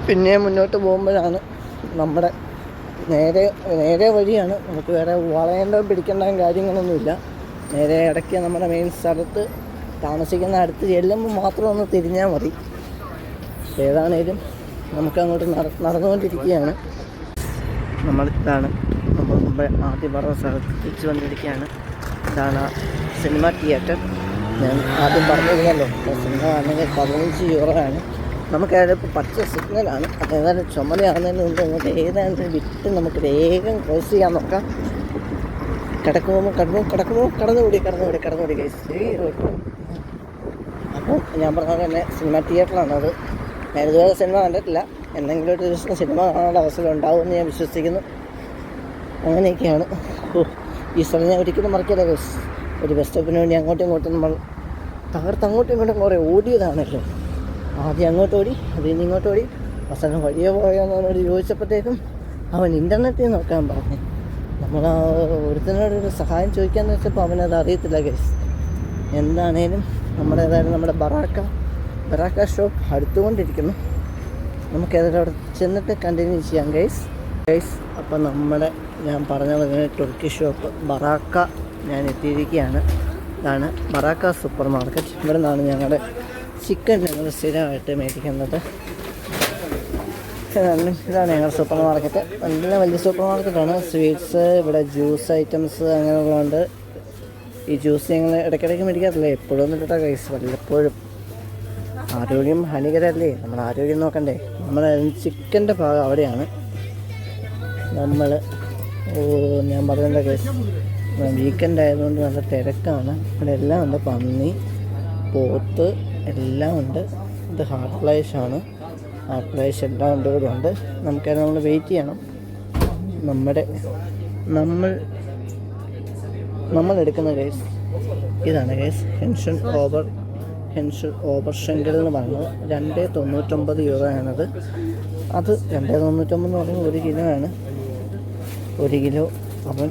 പിന്നെയും മുന്നോട്ട് പോകുമ്പോഴാണ് നമ്മുടെ നേരെ വഴിയാണ്. നമുക്ക് വേറെ വളയേണ്ടതും പിടിക്കേണ്ട കാര്യങ്ങളൊന്നുമില്ല. നേരെ ഇടയ്ക്ക് നമ്മുടെ മെയിൻ സ്ഥലത്ത് താമസിക്കുന്ന അടുത്ത് ചെല്ലുമ്പോൾ മാത്രം ഒന്ന് തിരിഞ്ഞാൽ മതി. ഏതാണേലും നമുക്കങ്ങോട്ട് നടന്നുകൊണ്ടിരിക്കുകയാണ്. ഇതാണ് നമ്മൾ മുമ്പ് ആദ്യം പറഞ്ഞ സ്ഥലത്ത് തിരിച്ചു വന്നിരിക്കുകയാണ്. ഇതാണ് സിനിമ തിയേറ്റർ. ഞാൻ ആദ്യം പറഞ്ഞിരുന്നല്ലോ, സിനിമ ആണെങ്കിൽ €15 ആണ്. നമുക്കതിൽ ഇപ്പോൾ പച്ച സിഗ്നലാണ്. അത് ഏതായാലും ചുമതലയാകുന്നതിന് മുമ്പ് അങ്ങോട്ട് ഏതാണ്ട് വിട്ട് നമുക്ക് വേഗം ക്രോസ് ചെയ്യാൻ നോക്കാം. കടന്നുകൂടി ഗൈസ്. അപ്പോൾ ഞാൻ പറഞ്ഞ തന്നെ സിനിമ തിയേറ്ററാണത്. ഞാൻ ഇതുവരെ സിനിമ കണ്ടിട്ടില്ല. എന്തെങ്കിലും ഒരു ദിവസം സിനിമ കാണാനുള്ള അവസരം ഉണ്ടാവുമെന്ന് ഞാൻ വിശ്വസിക്കുന്നു. അങ്ങനെയൊക്കെയാണ്. ഈ സ്ഥലം ഞാൻ ഒരിക്കലും മറക്കില്ല ഗൈസ്. ഒരു ബസ് സ്റ്റോപ്പിന് വേണ്ടി അങ്ങോട്ടും ഇങ്ങോട്ടും നമ്മൾ അങ്ങോട്ടും ഇങ്ങോട്ടും കുറേ ഓടിയതാണല്ലോ. ആദ്യം അങ്ങോട്ട് ഓടി, അതിൽ നിന്ന് ഇങ്ങോട്ട് ഓടി. അവസാനം വഴിയെ പോയോന്ന് അവനോട് ചോദിച്ചപ്പോഴത്തേക്കും അവൻ ഇൻ്റർനെറ്റിൽ നോക്കാൻ പറഞ്ഞു. നമ്മൾ ഒരുത്തനോടൊരു സഹായം ചോദിക്കാമെന്ന് വെച്ചപ്പോൾ അവനത് അറിയത്തില്ല ഗൈസ്. എന്താണേലും നമ്മുടെ ബറാക്ക ഷോപ്പ് അടുത്തുകൊണ്ടിരിക്കുന്നു. നമുക്കേതായാലും അവിടെ ചെന്നിട്ട് കണ്ടിന്യൂ ചെയ്യാം ഗൈസ്. അപ്പോൾ ഞാൻ പറഞ്ഞ തുർക്കി ഷോപ്പ് ബറാക്ക ഞാൻ എത്തിയിരിക്കുകയാണ്. ഇതാണ് ബറാക്ക സൂപ്പർ മാർക്കറ്റ്. ഇവിടെ നിന്നാണ് ഞങ്ങളുടെ ചിക്കൻ ഞങ്ങൾ സ്ഥിരമായിട്ട് മേടിക്കുന്നത്. ഇതാണ് ഞങ്ങളുടെ സൂപ്പർ മാർക്കറ്റ്. നല്ല വലിയ സൂപ്പർ മാർക്കറ്റാണ്. സ്വീറ്റ്സ്, ഇവിടെ ജ്യൂസ് ഐറ്റംസ് അങ്ങനെയുള്ളതുകൊണ്ട്. ഈ ജ്യൂസ് ഞങ്ങൾ ഇടയ്ക്കിടയ്ക്ക് മേടിക്കാറില്ല, എപ്പോഴും ഒന്നും ഇട്ടാ ഗൈസ്, വല്ലപ്പോഴും. ആരോഗ്യം ഹാനികരമല്ലേ, നമ്മൾ ആരോഗ്യം നോക്കണ്ടേ. നമ്മുടെ ചിക്കൻ്റെ ഭാഗം അവിടെയാണ്. ഞാൻ പറഞ്ഞ കേസ് വീക്കെൻഡ് ആയതുകൊണ്ട് നല്ല തിരക്കാണ്. ഇവിടെ എല്ലാം ഉണ്ട്, പന്നി, പോത്ത് എല്ലാം ഉണ്ട്. ഇത് ഹാർട്ട് ഫ്ലൈഷാണ്. ഹാർട്ട് ഫ്ലൈഷ് എല്ലാം ഉണ്ട്, ഇവിടെ ഉണ്ട്. നമുക്കത് നമ്മൾ വെയിറ്റ് ചെയ്യണം. നമ്മൾ എടുക്കുന്ന കേസ് ഇതാണ് കേസ്. ഹെൻഷൻ ഓവർ ഷെങ്കൽ എന്ന് പറഞ്ഞത് 2.99 യൂറോയാണത്. അത് 2.99 എന്ന് പറയുമ്പോൾ 1 കിലോ ആണ്. 1 കിലോ. അപ്പം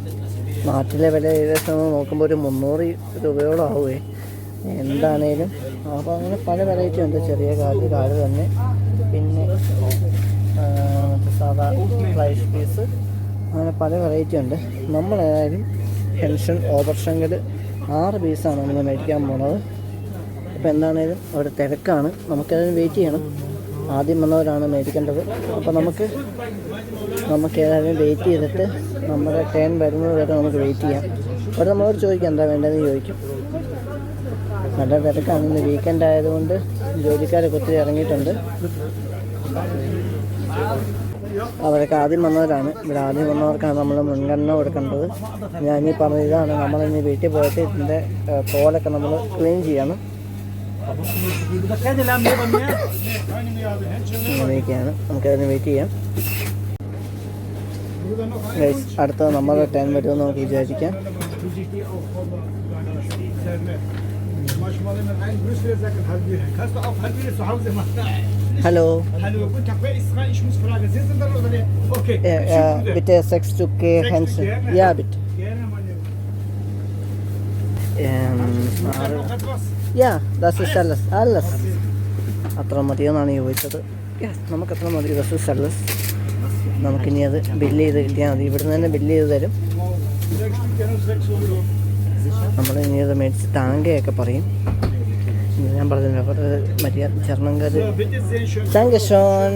നാട്ടിലെ വില ഏകദേശം നോക്കുമ്പോൾ ഒരു 300 രൂപയോളം ആവുമേ. എന്താണേലും അപ്പോൾ അങ്ങനെ പല വെറൈറ്റി ഉണ്ട്. ചെറിയ കാല് തന്നെ, പിന്നെ സാധാ ഫ്ലൈഷ് പീസ്, അങ്ങനെ പല വെറൈറ്റി ഉണ്ട്. നമ്മളേതായാലും ഹെൻഷൻ ഓവർ ഷെങ്കൽ 6 പീസാണ് നമ്മൾ മേടിക്കാൻ പോകുന്നത്. അപ്പോൾ എന്താണേലും അവിടെ തിരക്കാണ്, നമുക്കതിന് വെയിറ്റ് ചെയ്യണം. ആദ്യം വന്നവരാണ് മേടിക്കേണ്ടത്. അപ്പോൾ നമുക്ക് ഏതായാലും വെയിറ്റ് ചെയ്തിട്ട് നമ്മുടെ ടേൺ വരുന്നത് വരെ നമുക്ക് വെയിറ്റ് ചെയ്യാം. അവിടെ നമ്മളോട് ചോദിക്കാം എന്താ വേണ്ടതെന്ന് ചോദിക്കും. നല്ല തിരക്കാണ്. ഇന്ന് വീക്കെൻഡ് ആയതുകൊണ്ട് ജോലിക്കാരൊക്കെ ഒത്തിരി ഇറങ്ങിയിട്ടുണ്ട്. അവരൊക്കെ ആദ്യം വന്നവരാണ്. ഇവിടെ ആദ്യം വന്നവർക്കാണ് നമ്മൾ മുൻഗണന കൊടുക്കേണ്ടത്. ഞാനീ പറഞ്ഞ ഇതാണ്, നമ്മളിനി വീട്ടിൽ പോയിട്ട് ഇതിൻ്റെ തോലൊക്കെ നമ്മൾ ക്ലീൻ ചെയ്യണം. അങ്ങനെയൊക്കെയാണ്, നമുക്കതിന് വെയിറ്റ് ചെയ്യാം. അടുത്ത നമ്മുടെ ടൈം വരുമെന്ന് നമുക്ക് വിചാരിക്കാം. Hallo. Hallo, guten Tag. Wer ist dran? Ich muss fragen. Sie sind dran oder nicht? Okay. Bitte 6 Stück Hähnchen. Ja, bitte. Gerne, meine. Noch etwas? Ja, das ist alles. അത്ര മതിയെന്നാണ് ചോദിച്ചത്. നമുക്കത്ര മതി. das ist alles. നമുക്കിനി അത് ബില്ല് ചെയ്ത് കിട്ടിയാൽ മതി. ഇവിടുന്ന് തന്നെ ബില്ല് ചെയ്ത് തരും. നമ്മളിനി അത് മേടിച്ച് താങ്കയൊക്കെ പറയും. ഞാൻ പറഞ്ഞില്ല, മര്യാദ ജർമ്മൻകാര്. Thank you Sean.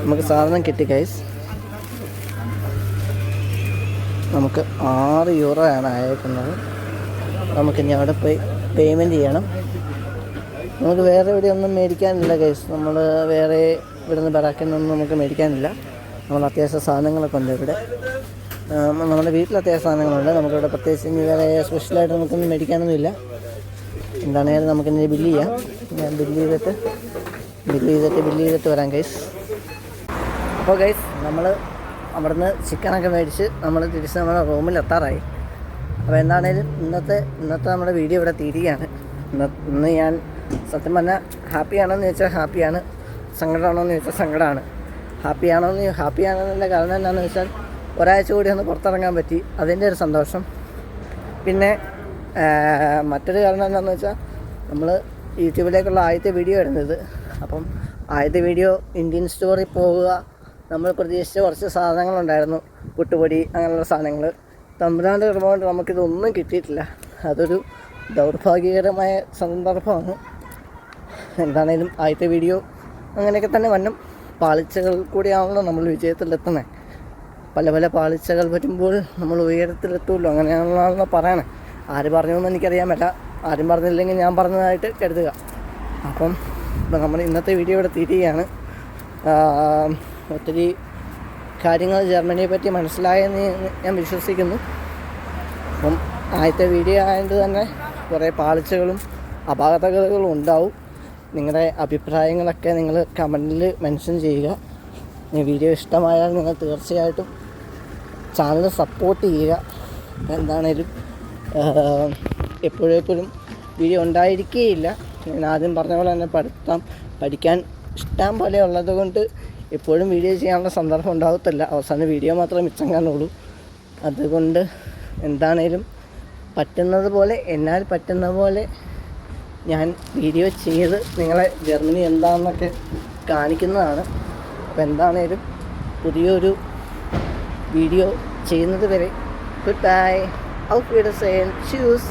നമുക്ക് സാധനം കിട്ടി ഗൈസ്. നമുക്ക് 6 യൂറോയാണ് അയക്കുന്നത്. നമുക്കിനി അവിടെ പോയി പേയ്മെൻറ്റ് ചെയ്യണം. നമുക്ക് വേറെ ഇവിടെ ഒന്നും മേടിക്കാനില്ല ഗൈസ്. നമ്മൾ വേറെ ഇവിടെ നിന്ന് ബറാക്കിന്നൊന്നും നമുക്ക് മേടിക്കാനില്ല. നമ്മൾ അത്യാവശ്യ സാധനങ്ങളൊക്കെ ഉണ്ട് ഇവിടെ. നമ്മുടെ വീട്ടിൽ അത്യാവശ്യ സാധനങ്ങളുണ്ട്. നമുക്കിവിടെ പ്രത്യേകിച്ച് ഇനി വേറെ സ്പെഷ്യലായിട്ട് നമുക്കൊന്നും മേടിക്കാനൊന്നുമില്ല. എന്താണേലും നമുക്കിനി ബില്ല് ചെയ്യാം. ഞാൻ ബില്ല് ചെയ്തിട്ട് വരാം ഗൈസ്. അപ്പോൾ ഗൈസ് നമ്മൾ അവിടുന്ന് ചിക്കനൊക്കെ മേടിച്ച് നമ്മൾ തിരിച്ച് നമ്മുടെ റൂമിൽ എത്താറായി. അപ്പോൾ എന്താണേലും ഇന്നത്തെ നമ്മുടെ വീഡിയോ ഇവിടെ തീരുകയാണ്. ഇന്ന് ഞാൻ സത്യം പറഞ്ഞാൽ ഹാപ്പിയാണെന്ന് ചോദിച്ചാൽ ഹാപ്പിയാണ്, സങ്കടമാണോയെന്ന് ചോദിച്ചാൽ സങ്കടമാണ്. ഹാപ്പിയാണെന്നുള്ള കാരണം എന്താണെന്ന് വെച്ചാൽ ഒരാഴ്ച കൂടി ഒന്ന് പുറത്തിറങ്ങാൻ പറ്റി, അതിൻ്റെ ഒരു സന്തോഷം. പിന്നെ മറ്റൊരു കാരണം എന്താണെന്ന് വെച്ചാൽ നമ്മൾ യൂട്യൂബിലേക്കുള്ള ആദ്യത്തെ വീഡിയോ ഇടുന്നത്. അപ്പം ആദ്യത്തെ വീഡിയോ ഇന്ത്യൻ സ്റ്റോറിൽ പോവുക, നമ്മൾ പ്രതീക്ഷിച്ച കുറച്ച് സാധനങ്ങളുണ്ടായിരുന്നു, പുട്ടുപൊടി അങ്ങനെയുള്ള സാധനങ്ങൾ. തമ്പുരാൻ്റെ കൃപകൊണ്ട് നമുക്കിതൊന്നും കിട്ടിയിട്ടില്ല. അതൊരു ദൗർഭാഗ്യകരമായ സന്ദർഭമാണ്. എന്താണേലും ആദ്യത്തെ വീഡിയോ അങ്ങനെയൊക്കെ തന്നെ വന്നും. പാളിച്ചകൾ കൂടിയാണല്ലോ നമ്മൾ വിജയത്തിലെത്തുന്നത്. പല പാളിച്ചകൾ വരുമ്പോൾ നമ്മൾ ഉയരത്തിലെത്തുമല്ലോ, അങ്ങനെയാണല്ലോ പറയണേ. ആര് പറഞ്ഞതെന്ന് എനിക്കറിയാൻ പറ്റില്ല. ആരും പറഞ്ഞില്ലെങ്കിൽ ഞാൻ പറഞ്ഞതായിട്ട് കരുതുക. അപ്പം അപ്പോൾ നമ്മൾ ഇന്നത്തെ വീഡിയോ ഇവിടെ തീരുകയാണ്. ഒത്തിരി കാര്യങ്ങൾ ജർമ്മനിയെ പറ്റി മനസ്സിലായെന്ന് ഞാൻ വിശ്വസിക്കുന്നു. അപ്പം ആദ്യത്തെ വീഡിയോ ആയതുകൊണ്ട് തന്നെ കുറേ പാളിച്ചകളും അപാകതകളും ഉണ്ടാവും. നിങ്ങളുടെ അഭിപ്രായങ്ങളൊക്കെ നിങ്ങൾ കമൻറ്റിൽ മെൻഷൻ ചെയ്യുക. ഈ വീഡിയോ ഇഷ്ടമായാൽ നിങ്ങൾ തീർച്ചയായിട്ടും ചാനൽ സപ്പോർട്ട് ചെയ്യുക. എന്താണേലും എപ്പോഴും വീഡിയോ ഉണ്ടായിരിക്കുകയില്ല. ഞാൻ ആദ്യം പറഞ്ഞ പോലെ തന്നെ പഠിക്കാൻ ഇഷ്ടം പോലെ ഉള്ളത് കൊണ്ട് എപ്പോഴും വീഡിയോ ചെയ്യാനുള്ള സന്ദർഭം ഉണ്ടാകത്തില്ല. അവസാനം വീഡിയോ മാത്രമേ മിച്ചം കാണുള്ളൂ. അതുകൊണ്ട് എന്താണേലും പറ്റുന്നത് പോലെ, എന്നാൽ പറ്റുന്ന പോലെ ഞാൻ വീഡിയോ ചെയ്ത് നിങ്ങളെ ജർമ്മനി എന്താണെന്നൊക്കെ കാണിക്കുന്നതാണ്. അപ്പോൾ എന്താണേലും പുതിയൊരു വീഡിയോ ചെയ്യുന്നത് വരെ ഗുഡ് ബൈ, ഔഫ് വിഡർസെയിൻ, ച്യൂസ്.